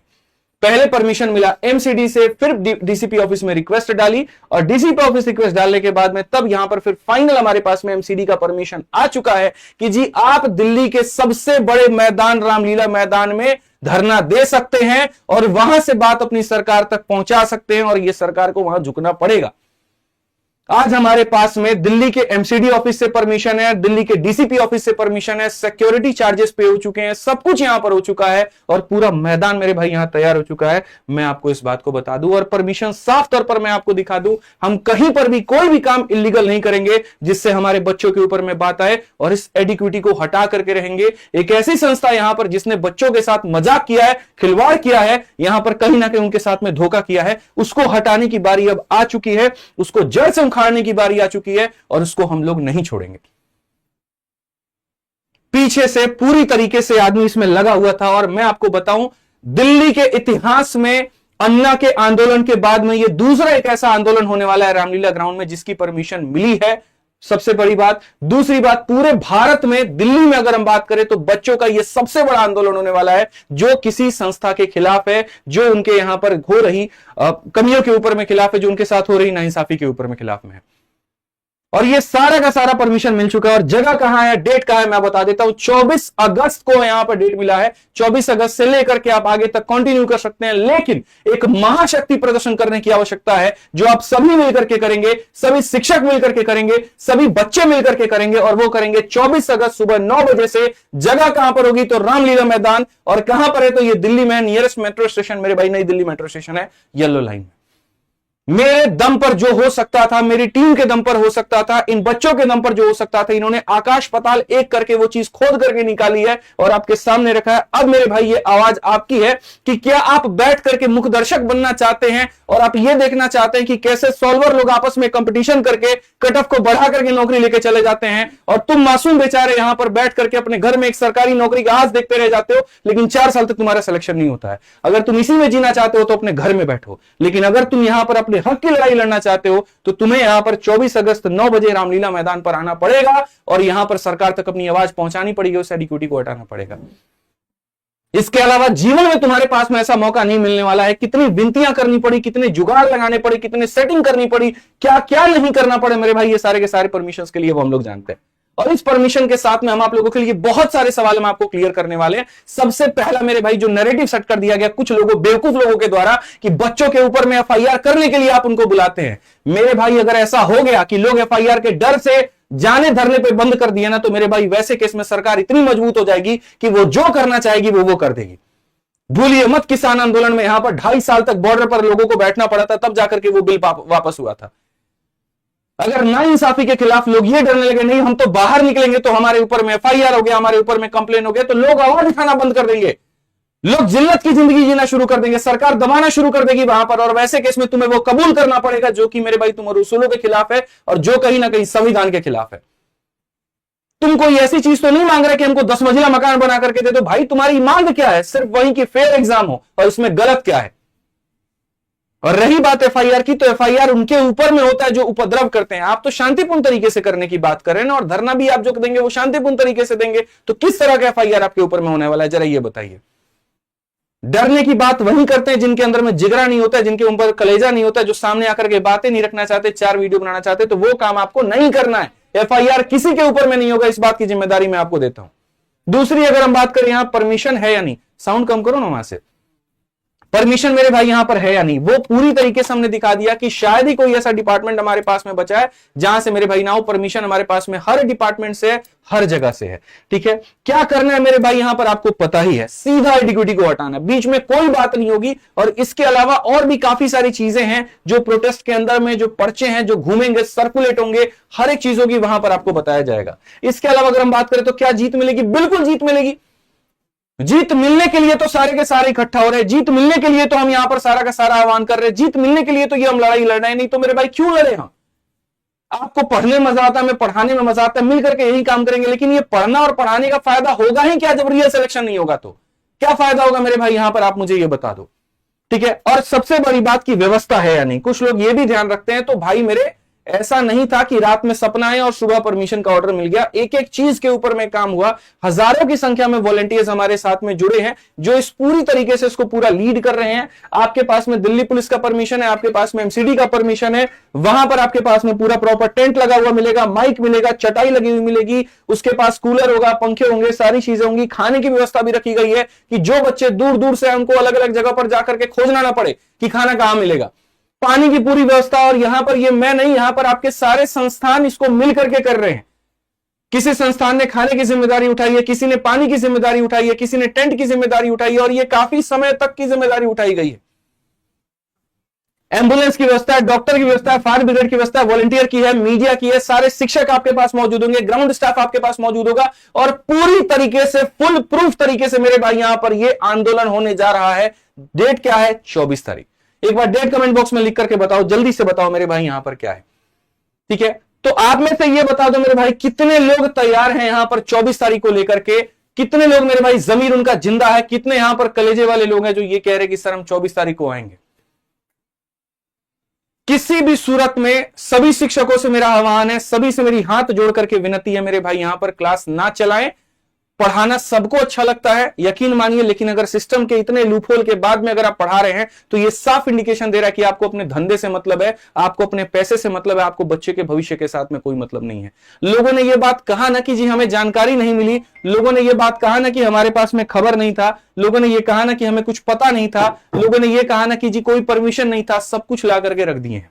Speaker 4: पहले परमिशन मिला एमसीडी से, फिर डीसीपी ऑफिस में रिक्वेस्ट डाली और डीसीपी ऑफिस रिक्वेस्ट डालने के बाद में तब यहां पर फिर फाइनल हमारे पास में एमसीडी का परमिशन आ चुका है कि जी आप दिल्ली के सबसे बड़े मैदान रामलीला मैदान में धरना दे सकते हैं और वहां से बात अपनी सरकार तक पहुंचा सकते हैं और यह सरकार को वहां झुकना पड़ेगा। आज हमारे पास में दिल्ली के एमसीडी ऑफिस से परमिशन है, दिल्ली के डीसीपी ऑफिस से परमिशन है, सिक्योरिटी चार्जेस पे हो चुके हैं, सब कुछ यहां पर हो चुका है और पूरा मैदान मेरे भाई यहां तैयार हो चुका है। मैं आपको इस बात को बता दूं और परमिशन साफ तौर पर मैं आपको दिखा दूं, हम कहीं पर भी कोई भी काम इलीगल नहीं करेंगे जिससे हमारे बच्चों के ऊपर में बात आए और इस एडिक्विटी को हटा करके रहेंगे। एक ऐसी संस्था यहां पर जिसने बच्चों के साथ मजाक किया है, खिलवाड़ किया है, यहां पर कहीं ना कहीं उनके साथ में धोखा किया है, उसको हटाने की बारी अब आ चुकी है, उसको जड़ से उखाड़ने की बारी आ चुकी है और उसको हम लोग नहीं छोड़ेंगे। पीछे से पूरी तरीके से आदमी इसमें लगा हुआ था और मैं आपको बताऊं दिल्ली के इतिहास में अन्ना के आंदोलन के बाद में यह दूसरा एक ऐसा आंदोलन होने वाला है रामलीला ग्राउंड में जिसकी परमिशन मिली है। सबसे बड़ी बात। दूसरी बात, पूरे भारत में दिल्ली में अगर हम बात करें तो बच्चों का यह सबसे बड़ा आंदोलन होने वाला है जो किसी संस्था के खिलाफ है, जो उनके यहां पर हो रही कमियों के ऊपर में खिलाफ है, जो उनके साथ हो रही नाइंसाफी के ऊपर में खिलाफ में है। और ये सारा का सारा परमिशन मिल चुका है और जगह कहां है, डेट कहां है मैं बता देता हूं। 24 अगस्त को यहां पर डेट मिला है। 24 अगस्त से लेकर के आप आगे तक कंटिन्यू कर सकते हैं, लेकिन एक महाशक्ति प्रदर्शन करने की आवश्यकता है जो आप सभी मिलकर के करेंगे, सभी शिक्षक मिलकर के करेंगे, सभी बच्चे मिलकर के करेंगे और वो करेंगे 24 अगस्त सुबह 9 बजे से। जगह कहां पर होगी तो रामलीला मैदान। और कहां पर है तो ये दिल्ली में नियरेस्ट मेट्रो स्टेशन मेरे भाई नई दिल्ली मेट्रो स्टेशन है, येलो लाइन में। मेरे दम पर जो हो सकता था, मेरी टीम के दम पर हो सकता था, इन बच्चों के दम पर जो हो सकता था, इन्होंने आकाश पाताल एक करके वो चीज खोद करके निकाली है और आपके सामने रखा है। अब मेरे भाई ये आवाज आपकी है कि क्या आप बैठ करके मुख्य दर्शक बनना चाहते हैं और आप ये देखना चाहते हैं कि कैसे सॉल्वर लोग आपस में कंपटीशन करके कट ऑफ को बढ़ा करके नौकरी लेके चले जाते हैं और तुम मासूम बेचारे यहां पर बैठ करके अपने घर में एक सरकारी नौकरी का आज देखते रह जाते हो, लेकिन 4 साल तक तुम्हारा सिलेक्शन नहीं होता है। अगर तुम इसी में जीना चाहते हो तो अपने घर में बैठो, लेकिन अगर तुम यहां पर अपने हक की लड़ाई लड़ना चाहते हो तो तुम्हें यहां पर 24 अगस्त 9 बजे रामलीला मैदान पर आना पड़ेगा और यहां पर सरकार तक अपनी आवाज पहुंचानी पड़ेगी, उस एडिक्विटी को हटाना पड़ेगा। इसके अलावा जीवन में तुम्हारे पास में ऐसा मौका नहीं मिलने वाला है। कितनी विनतियां करनी पड़ी, कितने जुगाड़ लगाने पड़े, कितने सेटिंग करनी पड़ी, क्या क्या नहीं करना पड़े मेरे भाई, ये सारे के सारे परमिशंस के लिए वो हम लोग जानते हैं। और इस परमिशन के साथ में हम आप लोगों के लिए बहुत सारे सवाल हम आपको क्लियर करने वाले हैं। सबसे पहला मेरे भाई जो नैरेटिव सेट कर दिया गया कुछ लोगों, बेवकूफ लोगों के द्वारा कि बच्चों के ऊपर में एफआईआर करने के लिए आप उनको बुलाते हैं। मेरे भाई अगर ऐसा हो गया कि लोग एफआईआर के डर से जाने धरने पे बंद कर दिया ना, तो मेरे भाई वैसे केस में सरकार इतनी मजबूत हो जाएगी कि वो जो करना चाहेगी वो कर देगी। भूलिए मत, किसान आंदोलन में यहां पर 2.5 साल तक बॉर्डर पर लोगों को बैठना पड़ा था, तब जाकर के वो बिल वापस हुआ था। अगर नाइंसाफी के खिलाफ लोग ये डरने लगे नहीं हम तो बाहर निकलेंगे तो हमारे ऊपर में FIR हो गया, हमारे ऊपर में कंप्लेन हो गया, तो लोग आवाज उठाना बंद कर देंगे, लोग जिल्लत की जिंदगी जीना शुरू कर देंगे, सरकार दबाना शुरू कर देगी वहां पर। और वैसे केस में तुम्हें वो कबूल करना पड़ेगा जो कि मेरे भाई तुम्हारे उसूलों के खिलाफ है और जो कहीं ना कहीं संविधान के खिलाफ है। तुम कोई ऐसी चीज तो नहीं मांग रहे कि हमको 10 मंजिला मकान बना करके दे दो। भाई तुम्हारी मांग क्या है? सिर्फ वही की फेयर एग्जाम हो, और उसमें गलत क्या है? और रही बात FIR की, तो FIR उनके ऊपर में होता है जो उपद्रव करते हैं। आप तो शांतिपूर्ण तरीके से करने की बात कर रहे हैं ना, और धरना भी आप जो देंगे वो शांतिपूर्ण तरीके से देंगे, तो किस तरह का FIR आपके ऊपर में होने वाला है, जरा ये बताइए। डरने की बात वही करते हैं जिनके अंदर में जिगरा नहीं होता है, जिनके ऊपर कलेजा नहीं होता है, जो सामने आकर के बातें नहीं रखना चाहते, 4 वीडियो बनाना चाहते, तो वो काम आपको नहीं करना है। FIR किसी के ऊपर में नहीं होगा, इस बात की जिम्मेदारी मैं आपको देता हूं। दूसरी अगर हम बात करें यहां परमिशन है या नहीं, साउंड कम करो ना वहां से, परमिशन मेरे भाई यहां पर है या नहीं, वो पूरी तरीके से हमने दिखा दिया कि शायद ही कोई ऐसा डिपार्टमेंट हमारे पास में बचा है जहां से मेरे भाई ना हो। परमिशन हमारे पास में हर डिपार्टमेंट से है, हर जगह से है। ठीक है, क्या करना है मेरे भाई यहां पर आपको पता ही है, सीधा एडिक्विटी को हटाना, बीच में कोई बात नहीं होगी। और इसके अलावा और भी काफी सारी चीजें हैं जो प्रोटेस्ट के अंदर में जो पर्चे हैं जो घूमेंगे, सर्कुलेट होंगे, हर एक चीज होगी वहां पर आपको बताया जाएगा। इसके अलावा अगर हम बात करें तो क्या जीत मिलेगी? बिल्कुल जीत मिलेगी। जीत मिलने के लिए तो सारे के सारे इकट्ठा हो रहे हैं, जीत मिलने के लिए तो हम यहां पर सारा का सारा आह्वान कर रहे हैं, जीत मिलने के लिए तो ये हम लड़ाई लड़ रहे हैं। नहीं तो मेरे भाई क्यों लड़े हम? आपको पढ़ने में मजा आता है, हमें पढ़ाने में मजा आता है, मिल करके यही काम करेंगे। लेकिन ये पढ़ना और पढ़ाने का फायदा होगा ही क्या जब रियल सिलेक्शन नहीं होगा? तो क्या फायदा होगा मेरे भाई यहां पर, आप मुझे ये बता दो। ठीक है, और सबसे बड़ी बात की व्यवस्था है या नहीं, कुछ लोग ये भी ध्यान रखते हैं। तो भाई मेरे ऐसा नहीं था कि रात में सपना आया और सुबह परमिशन का ऑर्डर मिल गया। एक एक चीज के ऊपर में काम हुआ, हजारों की संख्या में वॉलंटियर्स हमारे साथ में जुड़े हैं जो इस पूरी तरीके से इसको पूरा लीड कर रहे हैं। आपके पास में दिल्ली पुलिस का परमिशन है, आपके पास में MCD का परमिशन है, वहां पर आपके पास में पूरा प्रॉपर टेंट लगा हुआ मिलेगा, माइक मिलेगा, चटाई लगी हुई मिलेगी, उसके पास कूलर होगा, पंखे होंगे, सारी चीजें होंगी। खाने की व्यवस्था भी रखी गई है कि जो बच्चे दूर दूर से उनको अलग अलग जगह पर जाकर के खोजना ना पड़े कि खाना कहां मिलेगा। पानी की पूरी व्यवस्था, और यहां पर ये मैं नहीं, यहां पर आपके सारे संस्थान इसको मिल करके कर रहे हैं। किसी संस्थान ने खाने की जिम्मेदारी उठाई है, किसी ने पानी की जिम्मेदारी उठाई है, किसी ने टेंट की जिम्मेदारी उठाई है, और ये काफी समय तक की जिम्मेदारी उठाई गई है। एम्बुलेंस की व्यवस्था है, डॉक्टर की व्यवस्था है, फायर ब्रिगेड की व्यवस्था है, वॉलंटियर की है, मीडिया की है, सारे शिक्षक आपके पास मौजूद होंगे, ग्राउंड स्टाफ आपके पास मौजूद होगा, और पूरी तरीके से फुल प्रूफ तरीके से मेरे भाई यहां पर ये आंदोलन होने जा रहा है। डेट क्या है? 24 तारीख। एक बार डेट कमेंट बॉक्स में लिख करके बताओ, जल्दी से बताओ मेरे भाई यहां पर क्या है। ठीक है, तो आप में से ये बता दो मेरे भाई कितने लोग तैयार हैं यहां पर 24 तारीख को लेकर के? कितने लोग मेरे भाई जमीर उनका जिंदा है? कितने यहां पर कलेजे वाले लोग हैं जो ये कह रहे कि सर हम 24 तारीख को आएंगे? किसी भी सूरत में सभी शिक्षकों से मेरा आह्वान है, सभी से मेरी हाथ जोड़ करके विनती है मेरे भाई यहां पर क्लास ना चलाएं। पढ़ाना सबको अच्छा लगता है, यकीन मानिए, लेकिन अगर सिस्टम के इतने लूपहोल के बाद में अगर आप पढ़ा रहे हैं तो ये साफ इंडिकेशन दे रहा है कि आपको अपने धंधे से मतलब है, आपको अपने पैसे से मतलब है, आपको बच्चे के भविष्य के साथ में कोई मतलब नहीं है। लोगों ने ये बात कहा ना कि जी हमें जानकारी नहीं मिली, लोगों ने ये बात कहा ना कि हमारे पास में खबर नहीं था, लोगों ने ये कहा ना कि हमें कुछ पता नहीं था, लोगों ने ये कहा ना कि जी कोई परमिशन नहीं था। सब कुछ ला करके रख दिए हैं,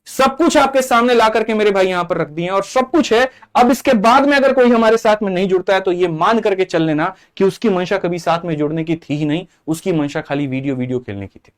Speaker 4: सब कुछ आपके सामने ला करके मेरे भाई यहां पर रख दिए हैं, और सब कुछ है। अब इसके बाद में अगर कोई हमारे साथ में नहीं जुड़ता है तो ये मान करके चल लेना कि उसकी मंशा कभी साथ में जुड़ने की थी ही नहीं, उसकी मंशा खाली वीडियो खेलने की थी।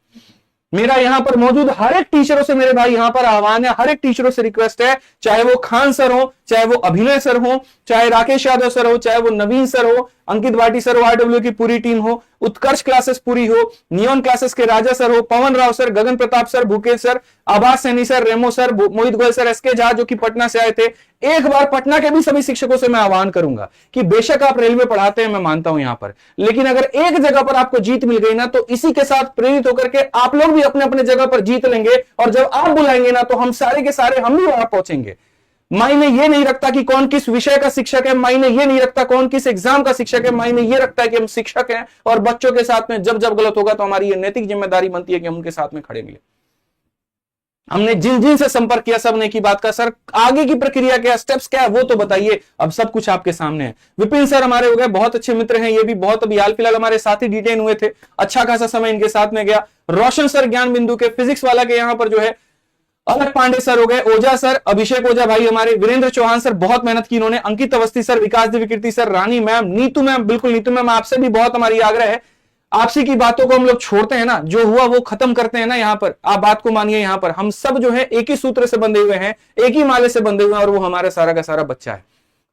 Speaker 4: मेरा यहां पर मौजूद हर एक टीचरों से मेरे भाई यहां पर आह्वान है, हर एक टीचरों से रिक्वेस्ट है, चाहे वो खान सर हो, चाहे वो अभिनय सर हो, चाहे राकेश यादव सर हो, चाहे वो नवीन सर हो, अंकित भाटी सर हो, RW की पूरी टीम हो, उत्कर्ष क्लासेस पूरी हो, नियॉन क्लासेस के राजा सर हो, पवन राव सर, गगन प्रताप सर, भूकेश सर, आभास सैनी सर, रेमो सर, मोहित गोयल सर, SK झा जो कि पटना से आए थे। एक बार पटना के भी सभी शिक्षकों से मैं आह्वान करूंगा कि बेशक आप रेलवे पढ़ाते हैं, मैं मानता हूं यहां पर, लेकिन अगर एक जगह पर आपको जीत मिल गई ना तो इसी के साथ प्रेरित होकर के आप लोग भी अपने अपने जगह पर जीत लेंगे, और जब आप बुलाएंगे ना तो हम सारे के सारे हम भी वहां पहुंचेंगे। मायने ये नहीं रखता कि कौन किस विषय का शिक्षक है, मायने ये नहीं रखता कौन किस एग्जाम का शिक्षक है, मायने ये रखता है कि हम शिक्षक हैं और बच्चों के साथ में जब जब गलत होगा तो हमारी ये नैतिक जिम्मेदारी बनती है कि हम उनके साथ में खड़े मिले। हमने जिन जिन से संपर्क किया सब ने की बात का सर आगे की प्रक्रिया क्या, स्टेप्स क्या है वो तो बताइए। अब सब कुछ आपके सामने है। विपिन सर हमारे हो गए, बहुत अच्छे मित्र हैं, ये भी बहुत अभी हाल फिलहाल हमारे साथ ही डिटेन हुए थे, अच्छा खासा समय इनके साथ में गया। रोशन सर ज्ञान बिंदु के फिजिक्स वाला के यहाँ पर जो है अलग पांडे सर हो गए, ओझा सर, अभिषेक ओझा भाई हमारे, वीरेंद्र चौहान सर बहुत मेहनत की इन्होंने, अंकित अवस्थी सर, विकास देवीकीर्ति सर, रानी मैम, नीतू मैम, बिल्कुल नीतू मैम आपसे भी बहुत हमारी आग्रह है, आपसी की बातों को हम लोग छोड़ते हैं ना, जो हुआ वो खत्म करते हैं ना, यहां पर आप बात को मानिए, यहां पर हम सब जो है एक ही सूत्र से बंधे हुए हैं, एक ही माले से बंधे हुए हैं, और वो हमारा सारा का सारा बच्चा है।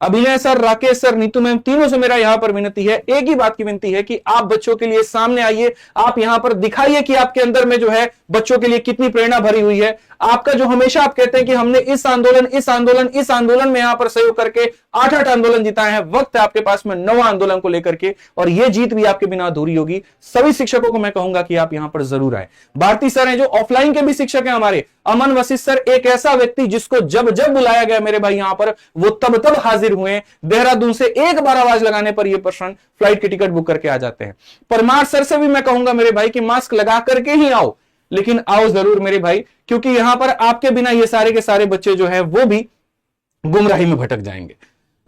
Speaker 4: अभिनय sir, Rakesh sir, Neetu ma'am, तीनों से मेरा यहां पर विनती है, एक ही बात की विनती है कि आप बच्चों के लिए सामने आइए, आप यहां पर दिखाइए कि आपके अंदर में जो है बच्चों के लिए कितनी प्रेरणा भरी हुई है। आपका जो हमेशा आप कहते हैं कि हमने इस आंदोलन में यहां पर सहयोग करके 8 आंदोलन जिताए हैं, वक्त है आपके पास में 9 आंदोलन को लेकर के, और यह जीत भी आपके बिना अधूरी होगी। सभी शिक्षकों को मैं कहूंगा कि आप यहां पर जरूर आए। भारती सर हैं जो ऑफलाइन के भी शिक्षक हैं हमारे, अमन वशिष्ठ सर एक ऐसा व्यक्ति जिसको जब जब बुलाया गया मेरे भाई यहां पर वो तब तब हाजिर हुए, देहरादून से एक बार आवाज लगाने पर ये पर्सन फ्लाइट की टिकट बुक करके आ जाते हैं। परमार सर से भी मैं कहूंगा मेरे भाई कि मास्क लगा करके ही आओ, लेकिन आओ जरूर मेरे भाई, क्योंकि यहां पर आपके बिना ये सारे के सारे बच्चे जो है वो भी गुमराही में भटक जाएंगे।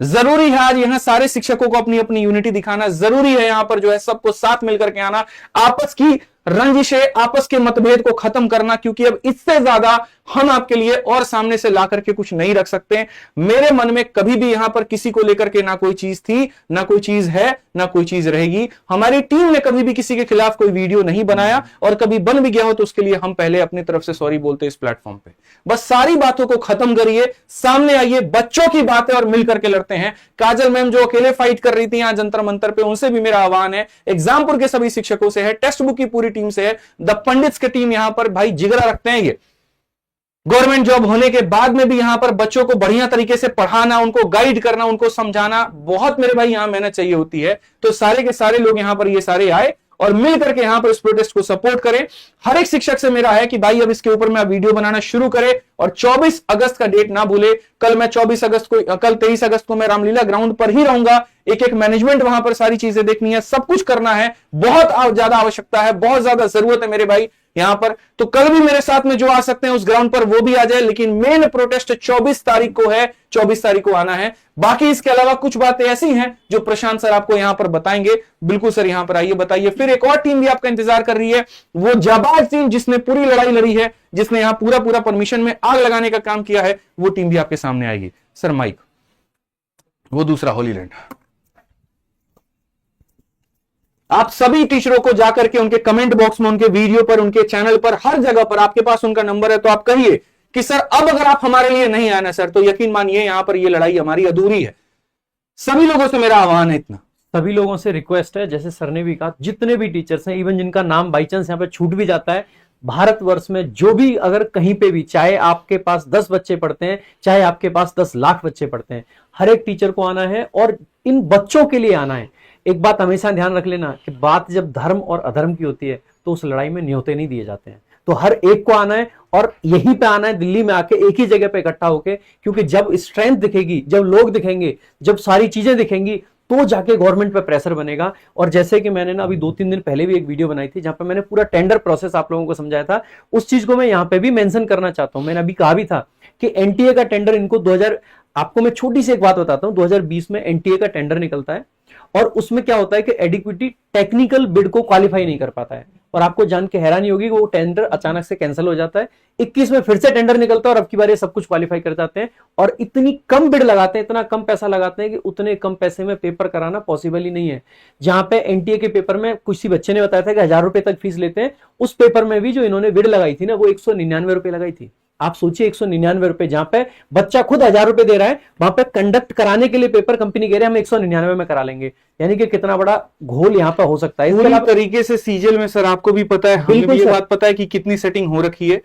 Speaker 4: जरूरी है आज यहां सारे शिक्षकों को अपनी अपनी यूनिटी दिखाना, जरूरी है यहां पर जो है सबको साथ मिलकर के आना, आपस की रंजिशें, आपस के मतभेद को खत्म करना, क्योंकि अब इससे ज्यादा हम आपके लिए और सामने से ला करके कुछ नहीं रख सकते। मेरे मन में कभी भी यहां पर किसी को लेकर के ना कोई चीज थी, ना कोई चीज है, ना कोई चीज रहेगी। हमारी टीम ने कभी भी किसी के खिलाफ कोई वीडियो नहीं बनाया, और कभी बन भी गया हो तो उसके लिए हम पहले अपनी तरफ से सॉरी बोलते इस प्लेटफॉर्म पे। बस सारी बातों को खत्म करिए, सामने आइए, बच्चों की बातें और मिलकर के लड़ते हैं। काजल मैम जो अकेले फाइट कर रही थी यहां जंतर मंतर पे, उनसे भी मेरा आह्वान है, एग्जामपुर के सभी शिक्षकों से है, टेक्स्ट बुक की पूरी टीम से है, द पंडित्स की टीम यहां पर भाई जिगरा रखते हैं। ये गवर्नमेंट जॉब होने के बाद में भी यहां पर बच्चों को बढ़िया तरीके से पढ़ाना, उनको गाइड करना, उनको समझाना, बहुत मेरे भाई यहां मेहनत चाहिए होती है। तो सारे के सारे लोग यहां पर ये सारे आए और मिल करके यहां पर इस प्रोटेस्ट को सपोर्ट करें। हर एक शिक्षक से मेरा है कि भाई अब इसके ऊपर मैं वीडियो बनाना शुरू करें, और 24 अगस्त का डेट ना भूले। कल मैं 23 अगस्त को मैं रामलीला ग्राउंड पर ही रहूंगा। एक मैनेजमेंट वहां पर सारी चीजें देखनी है, सब कुछ करना है, बहुत ज्यादा आवश्यकता है, बहुत ज्यादा जरूरत है मेरे भाई यहां पर। तो कल भी मेरे साथ में जो आ सकते हैं उस ग्राउंड पर वो भी आ जाए, लेकिन मेन प्रोटेस्ट 24 तारीख को है, 24 तारीख को आना है। बाकी इसके अलावा कुछ बातें ऐसी हैं जो प्रशांत सर आपको यहां पर बताएंगे। बिल्कुल सर यहां पर आइए, बताइए। फिर एक और टीम भी आपका इंतजार कर रही है, वो जाबाज टीम जिसने पूरी लड़ाई लड़ी है, जिसने यहां पूरा परमिशन में आग लगाने का काम किया है, वो टीम भी आपके सामने आएगी। सर माइक, वो दूसरा होली लैंड। आप सभी टीचरों को जाकर के उनके कमेंट बॉक्स में, उनके वीडियो पर, उनके चैनल पर, हर जगह पर आपके पास उनका नंबर है, तो आप कहिए कि सर अब अगर आप हमारे लिए नहीं आना सर, तो यकीन मानिए यहां पर ये लड़ाई हमारी अधूरी है। सभी लोगों से मेरा आह्वान है इतना।
Speaker 2: सभी लोगों से रिक्वेस्ट है, जैसे सर ने भी कहा, जितने भी टीचर्स हैं, इवन जिनका नाम बाई चांस यहाँ पे छूट भी जाता है, भारतवर्ष में जो भी अगर कहीं पे भी, चाहे आपके पास 10 बच्चे पढ़ते हैं, चाहे आपके पास 10 लाख बच्चे पढ़ते हैं, हर एक टीचर को आना है और इन बच्चों के लिए आना है। एक बात हमेशा ध्यान रख लेना कि बात जब धर्म और अधर्म की होती है तो उस लड़ाई में न्योते नहीं दिए जाते हैं। तो हर एक को आना है और यहीं पे आना है, दिल्ली में आके एक ही जगह पे इकट्ठा होके, क्योंकि जब स्ट्रेंथ दिखेगी, जब लोग दिखेंगे, जब सारी चीजें दिखेंगी, तो जाके गवर्नमेंट पे प्रेशर बनेगा। और जैसे कि मैंने ना अभी 2-3 दिन पहले भी एक वीडियो बनाई थी जहां पे मैंने पूरा टेंडर प्रोसेस आप लोगों को समझाया था, उस चीज को मैं यहाँ पे भी मेंशन करना चाहता हूं। मैंने अभी कहा भी था कि एनटीए का टेंडर इनको 2000, आपको मैं छोटी सी एक बात बताता हूं, 2020 में एनटीए का टेंडर निकलता है और उसमें क्या होता है कि एडिक्विटी टेक्निकल बिड को क्वालिफाई नहीं कर पाता है, और आपको जान के हैरानी होगी कि वो टेंडर अचानक से कैंसिल हो जाता है। 21 में फिर से टेंडर निकलता है और अब की बार ये सब कुछ क्वालिफाई कर जाते हैं, और इतनी कम बिड लगाते हैं, इतना कम पैसा लगाते हैं कि उतने कम पैसे में पेपर कराना पॉसिबल ही नहीं है। जहां पे एनटीए के पेपर में किसी बच्चे ने बताया था कि 1000 रुपए तक फीस लेते हैं, उस पेपर में भी जो इन्होंने बिड लगाई थी ना, वो 199 रुपए लगाई थी। आप सोचिए 199 रुपए, जहां पे बच्चा खुद 1000 रुपए दे रहा है, वहां पे कंडक्ट कराने के लिए पेपर कंपनी कह रहे हैं हम 199 में करा लेंगे। यानी कि कितना बड़ा घोल यहाँ पे हो सकता है।
Speaker 4: पूरी तरीके से सीजीएल में सर आपको भी पता है, हमें भी ये बात पता है कि कितनी सेटिंग हो रखी है,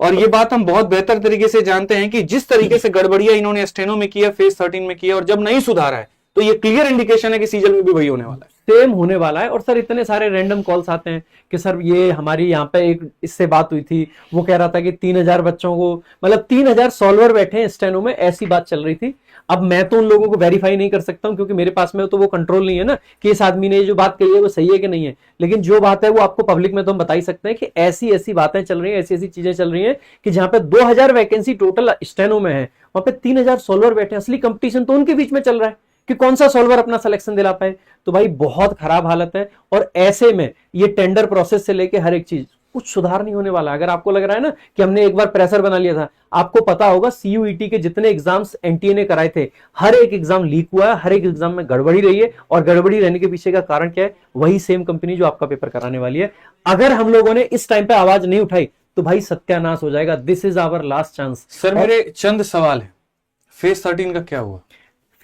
Speaker 4: और ये बात हम बहुत बेहतर तरीके से जानते हैं कि जिस तरीके से गड़बड़ियां इन्होंने स्टेनो में किया, फेज 13 में किया, और जब नहीं सुधारा है तो ये क्लियर इंडिकेशन है कि सीजीएल में भी वही होने वाला है,
Speaker 2: सेम होने वाला है। और सर इतने सारे रैंडम कॉल्स आते हैं कि सर ये हमारी यहाँ पे एक इससे बात हुई थी, वो कह रहा था कि 3000 बच्चों को, मतलब 3000 सॉल्वर बैठे हैं स्टेनो में, ऐसी बात चल रही थी। अब मैं तो उन लोगों को वेरीफाई नहीं कर सकता हूं, क्योंकि मेरे पास में तो वो कंट्रोल नहीं है ना कि इस आदमी ने जो बात कही है वो सही है कि नहीं है, लेकिन जो बात है वो आपको पब्लिक में तो हम बता ही सकते हैं कि ऐसी ऐसी बातें चल रही हैं, ऐसी ऐसी चीजें चल रही हैं कि जहां पे 2000 वैकेंसी टोटल स्टेनो में है, वहां पे 3000 सॉल्वर बैठे हैं। असली कंपटीशन तो उनके बीच में चल रहा है कि कौन सा सॉल्वर अपना सिलेक्शन दिला पाए। तो भाई बहुत खराब हालत है, और ऐसे में ये टेंडर प्रोसेस से लेके हर एक चीज कुछ सुधार नहीं होने वाला। अगर आपको लग रहा है ना कि हमने एक बार प्रेशर बना लिया था, आपको पता होगा CUET के जितने एग्जाम्स NTA ने कराए थे, हर एक एग्जाम लीक हुआ है, हर एक एग्जाम में गड़बड़ी रही है, और गड़बड़ी रहने के पीछे का कारण क्या है? वही सेम कंपनी जो आपका पेपर कराने वाली है। अगर हम लोगों ने इस टाइम पे आवाज नहीं उठाई तो भाई सत्यानाश हो जाएगा। This is our last chance.
Speaker 4: Sir मेरे चंद सवाल है, फेज 13 का क्या हुआ?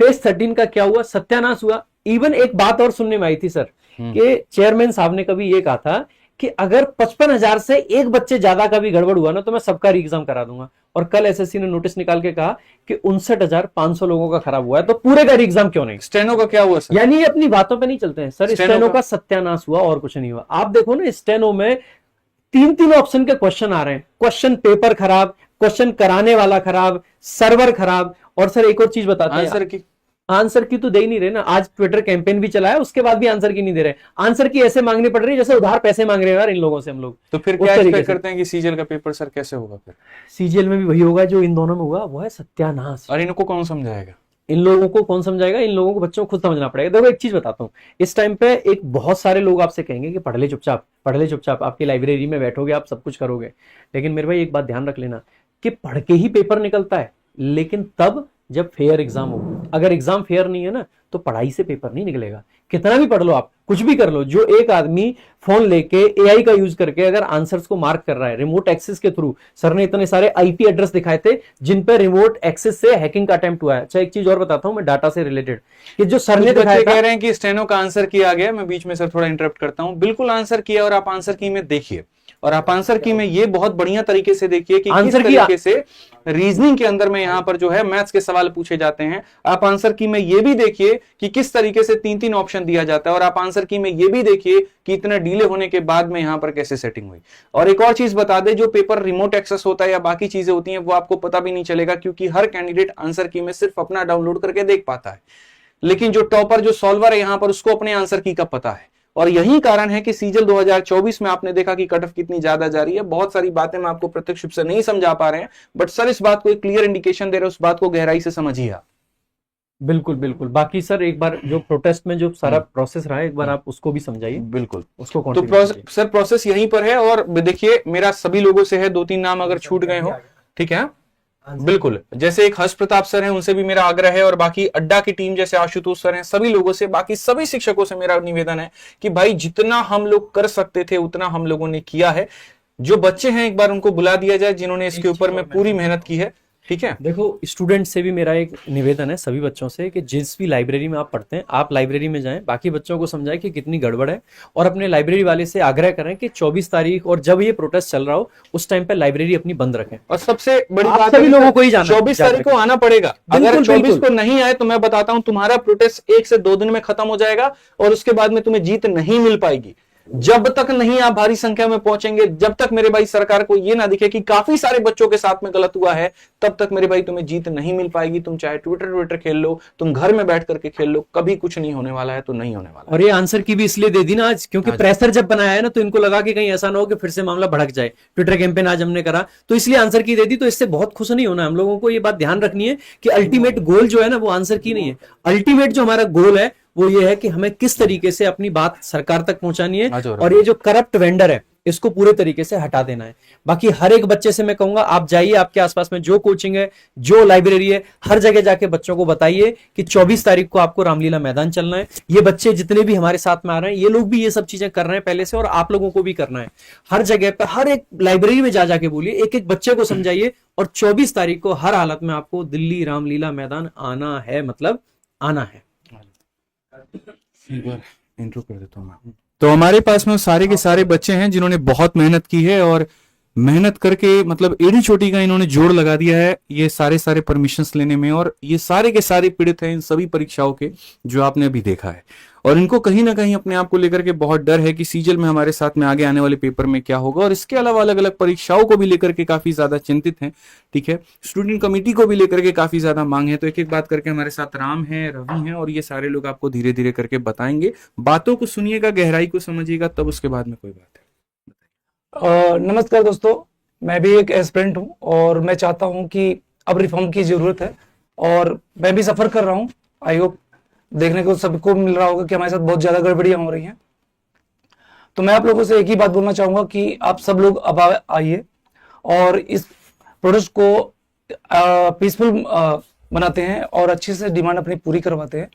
Speaker 2: फेज 13 का क्या हुआ? सत्यानाश हुआ। इवन एक बात और सुनने में आई थी सर, कि चेयरमैन साहब ने कभी ये कहा था कि अगर 55,000 से एक बच्चे ज्यादा का भी गड़बड़ हुआ ना तो मैं सबका री एग्जाम करा दूंगा। और कल SSC ने नोटिस निकाल के कहा कि 59,500 लोगों का खराब हुआ है, तो पूरे का री एग्जाम क्यों नहीं?
Speaker 4: स्टेनो का क्या हुआ सर?
Speaker 2: यानी ये अपनी बातों पे नहीं चलते हैं सर। स्टेनो का सत्यानाश हुआ और कुछ नहीं हुआ। आप देखो ना, स्टेनो में 3 ऑप्शन के क्वेश्चन आ रहे हैं। क्वेश्चन पेपर खराब, क्वेश्चन कराने वाला खराब, सर्वर खराब। और सर एक और चीज बताते हैं, आंसर की तो दे ही नहीं रहे ना। आज ट्विटर कैंपेन भी चला है, उसके बाद भी आंसर की नहीं दे रहे। आंसर की ऐसे मांगनी पड़ रही है जैसे उधार पैसे मांग रहे हैं यार इन लोगों से हम लोग।
Speaker 4: तो फिर क्या एक्सपेक्ट करते हैं कि सीजीएल का पेपर सर कैसे होगा? फिर
Speaker 2: सीजीएल में भी वही होगा जो इन दोनों में हुआ, वो है सत्यानाश।
Speaker 4: और इनको कौन समझाएगा?
Speaker 2: इन लोगों को कौन समझाएगा? इन लोगों को बच्चों को खुद समझना पड़ेगा। देखो एक चीज बताता हूँ, इस टाइम पे एक बहुत सारे लोग आपसे कहेंगे कि पढ़ ले चुपचाप, पढ़ ले चुपचाप, आपकी लाइब्रेरी में बैठोगे आप सब कुछ करोगे। लेकिन मेरे भाई एक बात ध्यान रख लेना कि पढ़ के ही पेपर निकलता है, लेकिन तब जब फेयर एग्जाम हो। अगर एग्जाम फेयर नहीं है ना तो पढ़ाई से पेपर नहीं निकलेगा। कितना भी पढ़ लो आप, कुछ भी कर लो, जो एक आदमी फोन लेके AI का यूज करके अगर आंसर्स को मार्क कर रहा है रिमोट एक्सेस के थ्रू, सर ने इतने सारे IP एड्रेस दिखाए थे जिन पे रिमोट एक्सेस से हैकिंग का अटेम्प्ट हुआ है। अच्छा एक चीज और बताता हूं मैं डाटा से रिलेटेड, कि जो सर ने दिखाया
Speaker 4: कह रहे हैं कि स्टेनो का आंसर किया गया। मैं बीच में सर थोड़ा इंटरप्ट करता हूं। बिल्कुल आंसर किया, और आप आंसर की में देखिए, और आप आंसर की में ये बहुत बढ़िया तरीके से देखिए कि किस तरीके से रीजनिंग के अंदर में यहां पर जो है मैथ्स के सवाल पूछे जाते हैं। आप आंसर की में ये भी देखिए कि किस तरीके से 3 ऑप्शन दिया जाता है, और आप आंसर की में ये भी देखिए कि इतना डिले होने के बाद में यहां पर कैसे सेटिंग हुई। और एक और चीज बता दे, जो पेपर रिमोट एक्सेस होता है या बाकी चीजें होती हैं वो आपको पता भी नहीं चलेगा, क्योंकि हर कैंडिडेट आंसर की में सिर्फ अपना डाउनलोड करके देख पाता है। लेकिन जो टॉपर, जो सॉल्वर है यहां पर, उसको अपने आंसर की का पता है। और यही कारण है कि सीजीएल 2024 में आपने देखा कि कट ऑफ कितनी ज्यादा जा रही है। बहुत सारी बातें मैं आपको प्रत्यक्ष रूप से नहीं समझा पा रहे हैं, बट सर इस बात को एक क्लियर इंडिकेशन दे रहे हैं, उस बात को गहराई से समझिए आप।
Speaker 2: बिल्कुल बिल्कुल। बाकी सर एक बार जो प्रोटेस्ट में जो सारा प्रोसेस रहा है एक बार आप उसको भी समझाइए।
Speaker 4: बिल्कुल,
Speaker 2: उसको
Speaker 4: तो सर प्रोसेस यहीं पर है। और देखिए मेरा सभी लोगों से है, 2-3 नाम अगर छूट गए हो, ठीक है, बिल्कुल, जैसे एक हर्ष प्रताप सर हैं, उनसे भी मेरा आग्रह है, और बाकी अड्डा की टीम जैसे आशुतोष सर हैं, सभी लोगों से, बाकी सभी शिक्षकों से मेरा निवेदन है कि भाई जितना हम लोग कर सकते थे उतना हम लोगों ने किया है। जो बच्चे हैं एक बार उनको बुला दिया जाए जिन्होंने इसके ऊपर में पूरी मेहनत की है, ठीक है।
Speaker 2: देखो स्टूडेंट से भी मेरा एक निवेदन है सभी बच्चों से कि जिस भी लाइब्रेरी में आप पढ़ते हैं आप लाइब्रेरी में जाएं, बाकी बच्चों को समझाएं कि कितनी गड़बड़ है, और अपने लाइब्रेरी वाले से आग्रह करें कि 24 तारीख और जब ये प्रोटेस्ट चल रहा हो उस टाइम पे लाइब्रेरी अपनी बंद रखें।
Speaker 4: और सबसे बड़ी
Speaker 2: आप
Speaker 4: बात
Speaker 2: सभी लोगों को ही जाना
Speaker 4: 24 तारीख को आना पड़ेगा। अगर 24 को नहीं आए तो मैं बताता हूं तुम्हारा प्रोटेस्ट 1 से 2 दिन में खत्म हो जाएगा, और उसके बाद में तुम्हें जीत नहीं मिल पाएगी। जब तक नहीं आप भारी संख्या में पहुंचेंगे, जब तक मेरे भाई सरकार को यह ना दिखे कि काफी सारे बच्चों के साथ में गलत हुआ है, तब तक मेरे भाई तुम्हें जीत नहीं मिल पाएगी। तुम चाहे ट्विटर खेल लो, तुम घर में बैठ करके खेल लो, कभी कुछ नहीं होने वाला है, तो नहीं होने वाला।
Speaker 2: और ये आंसर की भी इसलिए दे दी ना आज, क्योंकि प्रेशर जब बनाया है ना तो इनको लगा कि कहीं ऐसा ना हो कि फिर से मामला भड़क जाए। ट्विटर कैंपेन आज हमने करा तो इसलिए आंसर की दे दी। तो इससे बहुत खुश नहीं होना, हम लोगों को ये बात ध्यान रखनी है कि अल्टीमेट गोल जो है ना वो आंसर की नहीं है। अल्टीमेट जो हमारा गोल है वो ये है कि हमें किस तरीके से अपनी बात सरकार तक पहुंचानी है, और ये जो करप्ट वेंडर है इसको पूरे तरीके से हटा देना है। बाकी हर एक बच्चे से मैं कहूंगा आप जाइए, आपके आसपास में जो कोचिंग है, जो लाइब्रेरी है, हर जगह जाके बच्चों को बताइए कि 24 तारीख को आपको रामलीला मैदान चलना है। ये बच्चे जितने भी हमारे साथ में आ रहे हैं ये लोग भी ये सब चीजें कर रहे हैं पहले से, और आप लोगों को भी करना है। हर जगह पर हर एक लाइब्रेरी में जा जाके बोलिए, एक एक बच्चे को समझाइए, और 24 तारीख को हर हालत में आपको दिल्ली रामलीला मैदान आना है, मतलब आना है।
Speaker 4: इंट्रो कर देता हूं मैं। तो हमारे पास में सारे के सारे बच्चे हैं जिन्होंने बहुत मेहनत की है, और मेहनत करके मतलब एड़ी चोटी का इन्होंने जोड़ लगा दिया है ये सारे परमिशंस लेने में, और ये सारे के सारे पीड़ित हैं इन सभी परीक्षाओं के जो आपने अभी देखा है। और इनको कहीं ना कहीं अपने आप को लेकर के बहुत डर है कि सीजीएल में हमारे साथ में आगे आने वाले पेपर में क्या होगा, और इसके अलावा अलग अलग परीक्षाओं को भी लेकर के काफी ज्यादा चिंतित हैं, ठीक है। स्टूडेंट कमेटी को भी लेकर के काफी ज्यादा मांग है। तो एक एक बात करके हमारे साथ राम है, रवि है, और ये सारे लोग आपको धीरे धीरे करके बताएंगे। बातों को सुनिएगा, गहराई को समझिएगा, तब उसके बाद में कोई बात है।
Speaker 5: नमस्कार दोस्तों, मैं भी एक एस्पिरेंट हूं, और मैं चाहता हूं कि अब रिफॉर्म की जरूरत है, और मैं भी सफर कर रहा हूं। आई होप देखने को सबको मिल रहा होगा कि हमारे साथ बहुत ज्यादा गड़बड़ियां हो रही हैं। तो मैं आप लोगों से एक ही बात बोलना चाहूंगा कि आप सब लोग अब आइए और इस प्रोटेस्ट को पीसफुल बनाते हैं और अच्छे से डिमांड अपनी पूरी करवाते हैं।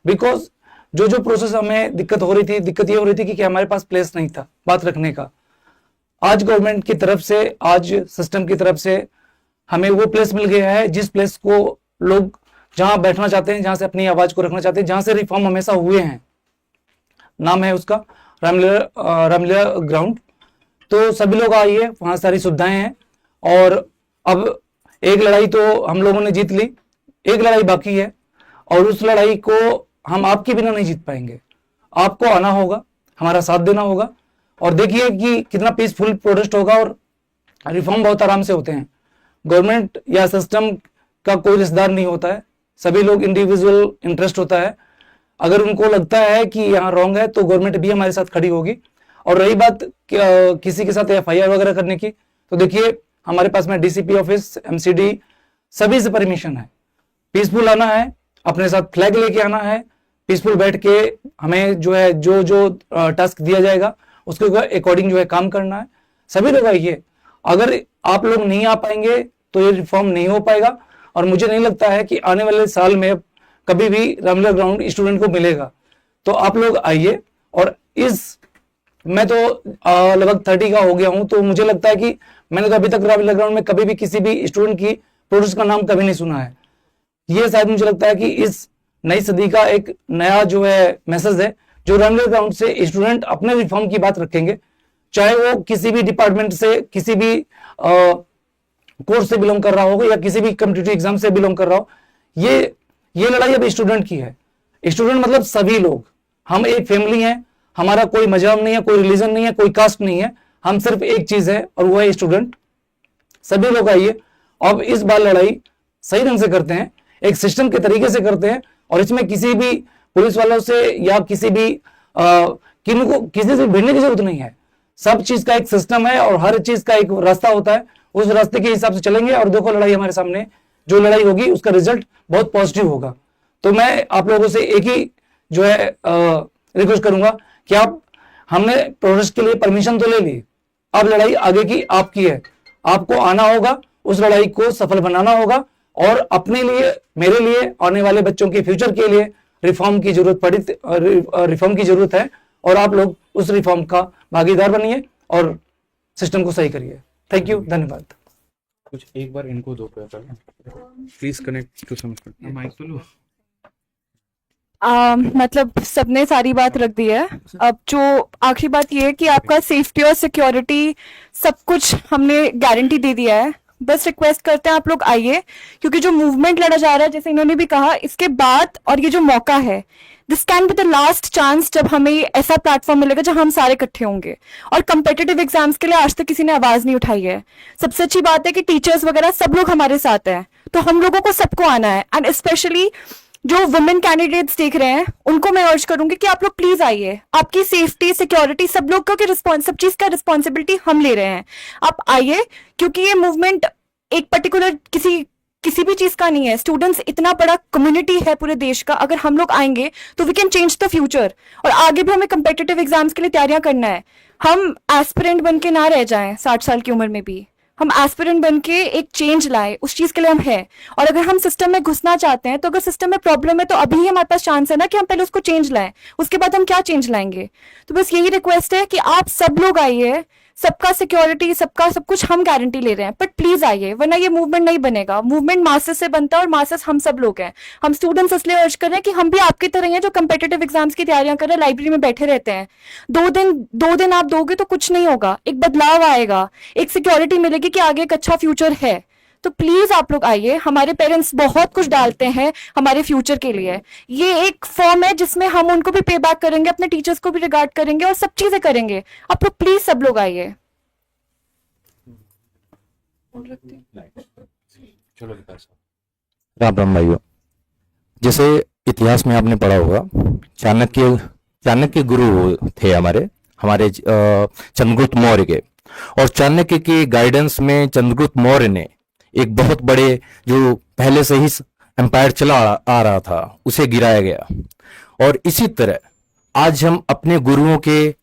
Speaker 5: बिकॉज जो प्रोसेस हमें दिक्कत ये हो रही थी कि हमारे पास प्लेस नहीं था बात रखने का। आज गवर्नमेंट की तरफ से, आज सिस्टम की तरफ से हमें वो प्लेस मिल गया है जिस प्लेस को लोग जहां बैठना चाहते हैं, जहां से अपनी आवाज को रखना चाहते हैं, जहां से रिफॉर्म हमेशा हुए हैं। नाम है उसका रामलीला ग्राउंड। तो सभी लोग आइए, वहां सारी सुविधाएं हैं। और अब एक लड़ाई तो हम लोगों ने जीत ली, एक लड़ाई बाकी है और उस लड़ाई को हम आपके बिना नहीं जीत पाएंगे। आपको आना होगा, हमारा साथ देना होगा और देखिए कि कितना पीसफुल प्रोटेस्ट होगा और रिफॉर्म बहुत आराम से होते हैं। गवर्नमेंट या सिस्टम का कोई रिश्तेदार नहीं होता है, सभी लोग इंडिविजुअल इंटरेस्ट होता है। अगर उनको लगता है कि यहाँ रॉन्ग है तो गवर्नमेंट भी हमारे साथ खड़ी होगी। और रही बात किसी के साथ एफआईआर वगैरह करने की, तो देखिए हमारे पास में डीसीपी ऑफिस, एमसीडी, सभी से परमिशन है। पीसफुल आना है, अपने साथ फ्लैग लेके आना है, पीसफुल बैठ के हमें जो है जो टास्क दिया जाएगा उसके अकॉर्डिंग जो है काम करना है। सभी लोग आइए। अगर आप लोग नहीं आ पाएंगे तो ये रिफॉर्म नहीं हो पाएगा और मुझे नहीं लगता है कि आने वाले साल में कभी भी रामलीला ग्राउंड स्टूडेंट को मिलेगा। तो आप लोग आइए। और मैं तो लगभग 30 का हो गया हूं, तो मुझे लगता है कि मैंने तो अभी तक रामलीला ग्राउंड में कभी भी किसी भी स्टूडेंट की प्रोटेस्ट का नाम कभी नहीं सुना है। ये शायद मुझे लगता है कि इस नई सदी का एक नया जो है मैसेज है, जो रामलीला ग्राउंड से स्टूडेंट अपने रिफॉर्म की बात रखेंगे, चाहे वो किसी भी डिपार्टमेंट से, किसी भी कोर्स से बिलोंग कर रहा हो या किसी भी कॉम्पिटिटिव एग्जाम से बिलोंग कर रहा हो। ये लड़ाई अब स्टूडेंट की है। स्टूडेंट मतलब सभी लोग, हम एक फैमिली हैं, हमारा कोई मजहब नहीं है, कोई रिलीजन नहीं है, कोई कास्ट नहीं है, हम सिर्फ एक चीज है और वो है स्टूडेंट। सभी लोग आइए। अब इस बार लड़ाई सही ढंग से करते हैं, एक सिस्टम के तरीके से करते हैं और इसमें किसी भी पुलिस वालों से या किसी से भिड़ने की जरूरत नहीं है। सब चीज का एक सिस्टम है और हर चीज का एक रास्ता होता है, उस रास्ते के हिसाब से चलेंगे और देखो लड़ाई हमारे सामने जो लड़ाई होगी उसका रिजल्ट बहुत पॉजिटिव होगा। तो मैं आप लोगों से एक ही जो है रिक्वेस्ट करूंगा कि हमने प्रोटेस्ट के लिए परमिशन तो ले ली, अब लड़ाई आगे की आपकी है। आपको आना होगा, उस लड़ाई को सफल बनाना होगा और अपने लिए, मेरे लिए, आने वाले बच्चों के फ्यूचर के लिए रिफॉर्म की जरूरत है और आप लोग उस रिफॉर्म का भागीदार बनिए और सिस्टम को सही करिए। थैंक यू, धन्यवाद।
Speaker 4: कुछ एक बार इनको दो please connect to some mic तो लो।
Speaker 6: मतलब सबने सारी बात रख दी है। अब जो आखिरी बात ये है कि आपका सेफ्टी और सिक्योरिटी सब कुछ हमने गारंटी दे दिया है। बस रिक्वेस्ट करते हैं आप लोग आइए, क्योंकि जो मूवमेंट लड़ा जा रहा है, जैसे इन्होंने भी कहा, इसके बाद और ये जो मौका है, this can be the last chance जब हमें ऐसा प्लेटफॉर्म मिलेगा जब हम सारे इकट्ठे होंगे। और कंपेटिटिव एग्जाम्स के लिए आज तक किसी ने आवाज नहीं उठाई है। सबसे अच्छी बात है कि टीचर्स वगैरह सब लोग हमारे साथ हैं, तो हम लोगों को सबको आना है। एंड स्पेशली जो वुमेन कैंडिडेट्स देख रहे हैं उनको मैं अर्ज करूंगी कि आप लोग प्लीज आइए। आपकी सेफ्टी, सिक्योरिटी, सब लोग को सब चीज का रिस्पॉन्सिबिलिटी हम ले रहे हैं। आप आइए, क्योंकि ये मूवमेंट एक पर्टिकुलर किसी भी चीज का नहीं है। स्टूडेंट्स इतना बड़ा कम्युनिटी है पूरे देश का, अगर हम लोग आएंगे तो we can change the future. और आगे भी हमें कंपेटिटिव एग्जाम्स के लिए तैयारियां करना है। हम एस्पिरेंट बन के ना रह जाएं 60 साल की उम्र में भी, हम एस्पिरेंट बन के एक चेंज लाए, उस चीज के लिए हम हैं। और अगर हम सिस्टम में घुसना चाहते हैं, तो अगर सिस्टम में प्रॉब्लम है तो अभी ही हमारे पास चांस है ना कि हम पहले उसको चेंज लाएं, उसके बाद हम क्या चेंज लाएंगे। तो बस यही रिक्वेस्ट है कि आप सब लोग आइए। सबका सिक्योरिटी, सबका सब कुछ हम गारंटी ले रहे हैं, बट प्लीज आइए, वरना ये मूवमेंट नहीं बनेगा। मूवमेंट मासेस से बनता है और मासेस हम सब लोग हैं। हम स्टूडेंट्स इसलिए अर्ज कर रहे हैं कि हम भी आपकी तरह हैं जो कंपेटिटिव एग्जाम्स की तैयारियां कर रहे हैं, लाइब्रेरी में बैठे रहते हैं। 2 दिन आप दोगे तो कुछ नहीं होगा, एक बदलाव आएगा, एक सिक्योरिटी मिलेगी कि आगे एक अच्छा फ्यूचर है। तो प्लीज आप लोग आइए। हमारे पेरेंट्स बहुत कुछ डालते हैं हमारे फ्यूचर के लिए। ये एक फॉर्म है जिसमें हम उनको भी पे बैक करेंगे, अपने टीचर्स को भी रिगार्ड करेंगे और सब चीजें करेंगे। आप लोग प्लीज सब लोग आइए।
Speaker 4: चलो
Speaker 7: राम राम भाइयों, जैसे इतिहास में आपने पढ़ा होगा, चाणक्य गुरु थे हमारे चंद्रगुप्त मौर्य के। और चाणक्य की गाइडेंस में चंद्रगुप्त मौर्य ने एक बहुत बड़े, जो पहले से ही एम्पायर चला आ रहा था, उसे गिराया गया। और इसी तरह आज हम अपने गुरुओं के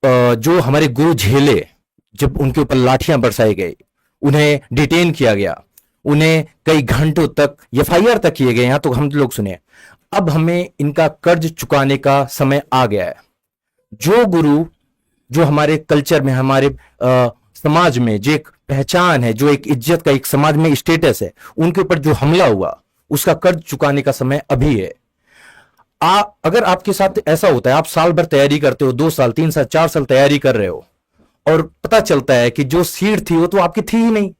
Speaker 7: जो हमारे गुरु झेले, जब उनके ऊपर लाठियां बरसाई गई, उन्हें डिटेन किया गया, उन्हें कई घंटों तक एफआईआर तक किए गए, यहां तो हम लोग सुने। अब हमें इनका कर्ज चुकाने का समय आ गया है। जो गुरु, जो हमारे कल्चर में, हमारे समाज में जो एक पहचान है, जो एक इज्जत का एक समाज में स्टेटस है, उनके ऊपर जो हमला हुआ, उसका कर्ज चुकाने का समय अभी है। अगर आपके साथ ऐसा होता है, आप साल भर तैयारी करते हो, 2 साल 3 साल 4 साल तैयारी कर रहे हो, और पता चलता है कि जो सीट थी वो तो आपकी थी ही नहीं,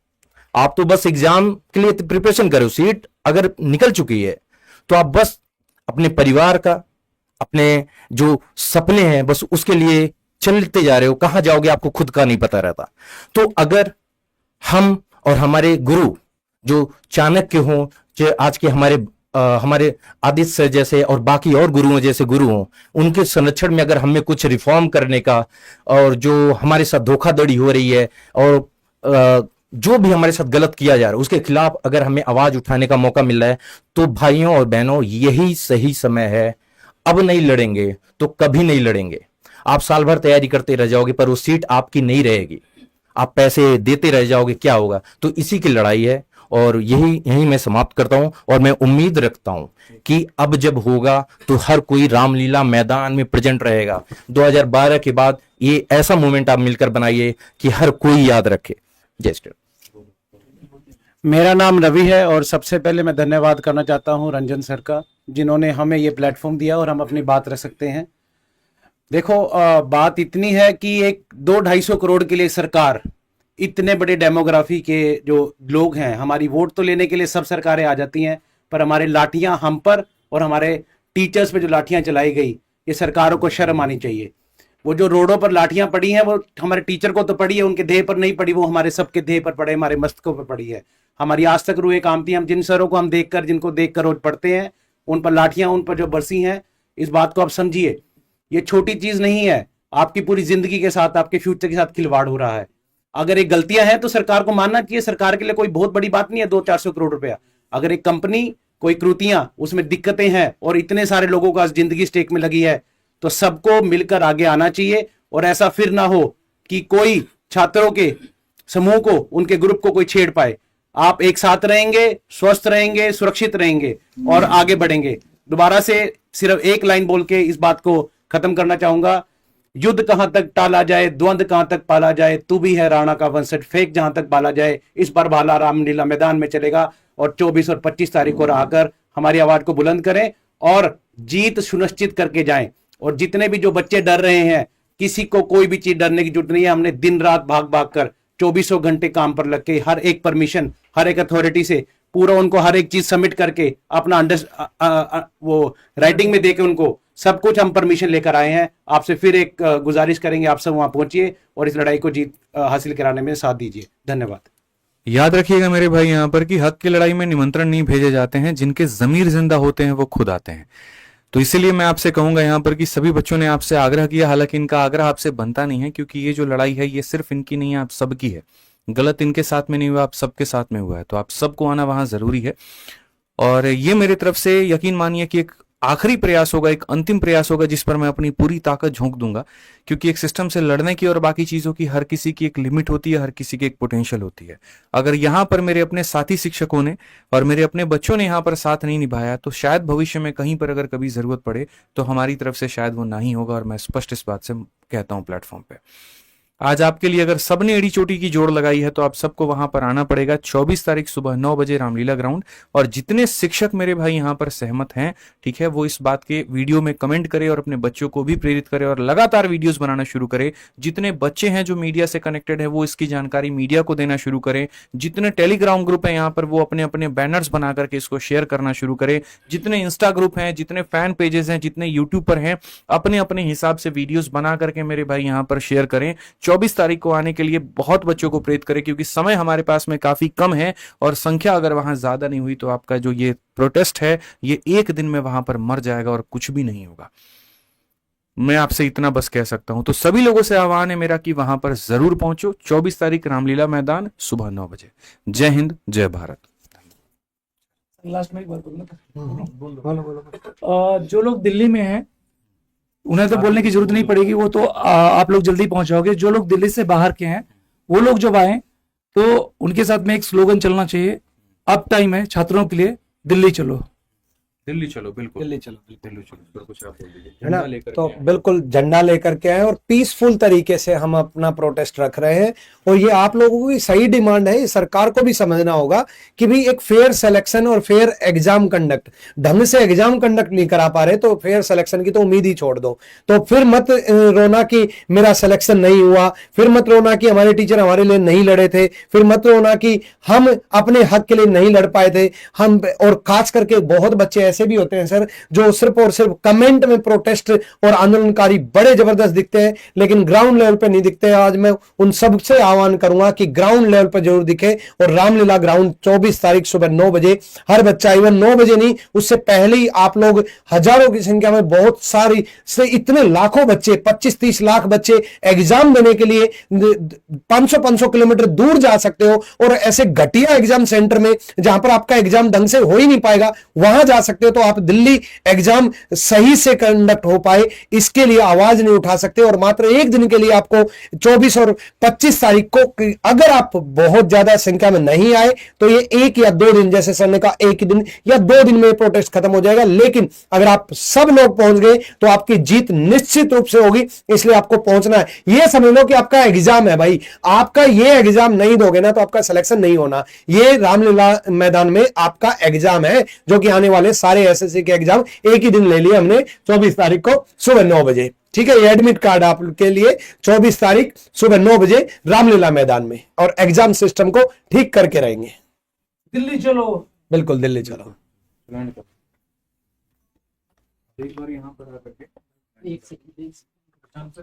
Speaker 7: आप तो बस एग्जाम के लिए प्रिपरेशन कर रहे हो, सीट अगर निकल चुकी है तो आप बस अपने परिवार का, अपने जो सपने हैं, बस उसके लिए चलते जा रहे हो, कहां जाओगे आपको खुद का नहीं पता रहता। तो अगर हम और हमारे गुरु जो चाणक्य हों, जो आज के हमारे आदित्य सर जैसे और बाकी और गुरुओं जैसे गुरु हों, उनके संरक्षण में अगर हमें कुछ रिफॉर्म करने का, और जो हमारे साथ धोखाधड़ी हो रही है और जो भी हमारे साथ गलत किया जा रहा है उसके खिलाफ अगर हमें आवाज उठाने का मौका मिल रहा है, तो भाइयों और बहनों, यही सही समय है। अब नहीं लड़ेंगे तो कभी नहीं लड़ेंगे। आप साल भर तैयारी करते रह जाओगे पर वो सीट आपकी नहीं रहेगी, आप पैसे देते रह जाओगे, क्या होगा? तो इसी की लड़ाई है, और यही मैं समाप्त करता हूं। और मैं उम्मीद रखता हूं कि अब जब होगा तो हर कोई रामलीला मैदान में प्रेजेंट रहेगा। 2012 के बाद ये ऐसा मोमेंट आप मिलकर बनाइए कि हर कोई याद रखे। जय श्री राम।
Speaker 8: मेरा नाम रवि है, और सबसे पहले मैं धन्यवाद करना चाहता हूं रंजन सर का, जिन्होंने हमें ये प्लेटफॉर्म दिया और हम अपनी बात रख सकते हैं। देखो, बात इतनी है कि एक 200-250 करोड़ के लिए सरकार, इतने बड़े डेमोग्राफी के जो लोग हैं, हमारी वोट तो लेने के लिए सब सरकारें आ जाती हैं, पर हमारे लाठियां हम पर और हमारे टीचर्स पे जो लाठियां चलाई गई, ये सरकारों को शर्म आनी चाहिए। वो जो रोडों पर लाठियां पड़ी हैं, वो हमारे टीचर को तो पड़ी है, उनके देह पर नहीं पड़ी, वो हमारे सबके देह पर पड़े, हमारे मस्तकों पर पड़ी है। हमारी आज तक रूहें कांपती हैं। हम जिन सरों को हम देखकर, जिनको देखकर रोज पढ़ते हैं, उन पर लाठियां उन पर जो बरसी हैं, इस बात को आप समझिए। ये छोटी चीज नहीं है, आपकी पूरी जिंदगी के साथ, आपके फ्यूचर के साथ खिलवाड़ हो रहा है। अगर एक गलतियां हैं तो सरकार को मानना चाहिए। सरकार के लिए कोई बहुत बड़ी बात नहीं है 200-400 करोड़ रुपया। अगर एक कंपनी, कोई कृतियां, उसमें दिक्कतें हैं और इतने सारे लोगों का जिंदगी स्टेक में लगी है, तो सबको मिलकर आगे आना चाहिए। और ऐसा फिर ना हो कि कोई छात्रों के समूह को, उनके ग्रुप को कोई छेड़ पाए। आप एक साथ रहेंगे, स्वस्थ रहेंगे, सुरक्षित रहेंगे और आगे बढ़ेंगे। दोबारा से सिर्फ एक लाइन बोल के इस बात को खत्म करना चाहूंगा। युद्ध कहां तक टाला जाए, द्वंद कहां तक पाला जाए, तू भी है राणा का वंशज, फेंक जहां तक बाला जाए। इस बार भाला रामलीला मैदान में चलेगा, और 24 और 25 तारीख को आकर हमारी आवाज को बुलंद करें और जीत सुनिश्चित करके जाएं। और जितने भी जो बच्चे डर रहे हैं, किसी को कोई भी चीज डरने की जरूरत नहीं है। हमने दिन रात भाग भाग कर 24 घंटे काम पर लग के, हर एक परमिशन, हर एक अथॉरिटी से पूरा उनको हर एक चीज सबमिट करके, अपना वो राइटिंग में देके उनको सब कुछ हम परमिशन लेकर आए हैं। आपसे फिर एक गुजारिश करेंगे, आप सब वहां पहुंचिए और इस लड़ाई को जीत हासिल कराने में साथ दीजिए। धन्यवाद।
Speaker 4: याद रखिएगा मेरे भाई यहाँ पर कि हक की लड़ाई में निमंत्रण नहीं भेजे जाते हैं, जिनके जमीर जिंदा होते हैं वो खुद आते हैं। तो इसीलिए मैं आपसे कहूंगा यहाँ पर कि सभी बच्चों ने आपसे आग्रह किया, हालांकि इनका आग्रह आपसे बनता नहीं है, क्योंकि ये जो लड़ाई है ये सिर्फ इनकी नहीं है, आप सबकी है। गलत इनके साथ में नहीं हुआ, आप सबके साथ में हुआ है, तो आप सबको आना वहां जरूरी है। और ये मेरी तरफ से यकीन मानिए कि एक आखिरी प्रयास होगा, एक अंतिम प्रयास होगा, जिस पर मैं अपनी पूरी ताकत झोंक दूंगा, क्योंकि एक सिस्टम से लड़ने की और बाकी चीजों की हर किसी की एक लिमिट होती है, हर किसी की एक पोटेंशियल होती है। अगर यहाँ पर मेरे अपने साथी शिक्षकों ने और मेरे अपने बच्चों ने यहाँ पर साथ नहीं निभाया, तो शायद भविष्य में कहीं पर अगर कभी जरूरत पड़े तो हमारी तरफ से शायद वो नहीं होगा। और मैं स्पष्ट इस बात से कहता हूँ प्लेटफॉर्म पे। आज आपके लिए अगर सबने एड़ी चोटी की जोड़ लगाई है तो आप सबको वहां पर आना पड़ेगा 24 तारीख सुबह 9 बजे रामलीला ग्राउंड। और जितने शिक्षक मेरे भाई यहाँ पर सहमत हैं, ठीक है, वो इस बात के वीडियो में कमेंट करें और अपने बच्चों को भी प्रेरित करें और लगातार वीडियोस बनाना शुरू करें। जितने बच्चे हैं जो मीडिया से कनेक्टेड है वो इसकी जानकारी मीडिया को देना शुरू करें। जितने टेलीग्राम ग्रुप है यहाँ पर वो अपने अपने बैनर्स बना करके इसको शेयर करना शुरू करें। जितने इंस्टा ग्रुप हैं, जितने फैन पेजेस हैं, जितने यूट्यूब पर हैं, अपने अपने हिसाब से वीडियोस बना करके मेरे भाई यहाँ पर शेयर करें। 24 तारीख को आने के लिए बहुत बच्चों को प्रेरित करें, क्योंकि समय हमारे पास में काफी कम है और संख्या अगर वहां ज्यादा नहीं हुई तो आपका जो ये प्रोटेस्ट है ये एक दिन में वहां पर मर जाएगा और कुछ भी नहीं होगा। मैं आपसे इतना बस कह सकता हूं। तो सभी लोगों से आह्वान है मेरा कि वहां पर जरूर पहुंचो। 24 तारीख रामलीला मैदान सुबह 9 बजे। जय हिंद, जय भारत।
Speaker 5: लास्ट में एक बात बोलना था। जो लोग दिल्ली में हैं उन्हें तो बोलने की जरूरत नहीं पड़ेगी, वो तो आप लोग जल्दी पहुंच जाओगे। जो लोग दिल्ली से बाहर के हैं वो लोग जब आए तो उनके साथ में एक स्लोगन चलना चाहिए, अब टाइम है छात्रों के लिए, दिल्ली चलो।
Speaker 4: दिल्ली चलो, बिल्कुल
Speaker 1: दिल्ली चलो,
Speaker 4: दिल्ली चलो, फिर कुछ आप बोल दीजिए।
Speaker 1: है ना।
Speaker 4: झंडा लेकर
Speaker 1: तो
Speaker 4: के आए।
Speaker 1: बिल्कुल झंडा लेकर के आए और पीसफुल तरीके से हम अपना प्रोटेस्ट रख रहे हैं। और ये आप लोगों की सही डिमांड है, ये सरकार को भी समझना होगा कि भी एक फेयर सिलेक्शन और फेयर एग्जाम कंडक्ट, ढंग से एग्जाम कंडक्ट नहीं करा पा रहे तो फेयर सिलेक्शन की तो उम्मीद ही छोड़ दो। तो फिर मत रोना कि मेरा सिलेक्शन नहीं हुआ, फिर मत रोना कि हमारे टीचर हमारे लिए नहीं लड़े थे, फिर मत रोना कि हम अपने हक के लिए नहीं लड़ पाए थे। हम, और खास करके बहुत बच्चे ऐसे भी होते हैं सर जो सिर्फ और सिर्फ कमेंट में प्रोटेस्ट और आंदोलनकारी बड़े जबरदस्त दिखते हैं लेकिन ग्राउंड लेवल पे नहीं दिखते। आज मैं उन सबसे आह्वान करूंगा कि ग्राउंड लेवल पर जरूर दिखे। और रामलीला ग्राउंड 24 तारीख सुबह 9 बजे हर बच्चा, इवन 9 बजे नहीं उससे पहले ही आप लोग हजारों की संख्या में, बहुत सारी से इतने लाखों बच्चे, 25-30 लाख बच्चे एग्जाम देने के लिए 500 किलोमीटर दूर जा सकते हो। और ऐसे घटिया एग्जाम सेंटर में जहां पर आपका एग्जाम ढंग से हो ही नहीं पाएगा वहां जा सकते हो। तो आप दिल्ली एग्जाम सही से कंडक्ट हो पाए इसके लिए आवाज नहीं उठा सकते। और मात्र एक दिन के लिए आपको 24 और 25 तारीख को, अगर आप बहुत ज्यादा संख्या में नहीं आए तो ये 1 या 2 दिन, जैसे सर ने कहा 1 दिन या 2 दिन में प्रोटेस्ट खत्म हो जाएगा। लेकिन अगर आप सब लोग पहुंच गए तो आपकी जीत निश्चित रूप से होगी। इसलिए आपको पहुंचना है। यह समझ लो कि आपका एग्जाम है भाई, आपका ये एग्जाम नहीं दोगे ना तो आपका सिलेक्शन नहीं होना। ये रामलीला मैदान में आपका एग्जाम है जो कि आने वाले सारे एसएससी के एग्जाम एक ही दिन ले लिए हमने 24 तारीख को सुबह 9 बजे। ठीक है, ये एडमिट कार्ड आपके लिए 24 तारीख सुबह 9 बजे रामलीला मैदान में, और एग्जाम सिस्टम को ठीक करके रहेंगे।
Speaker 5: दिल्ली चलो,
Speaker 1: बिल्कुल दिल्ली चलो।
Speaker 4: लैंड कर। एक बार यहाँ पर आकर के
Speaker 2: एक सेकंड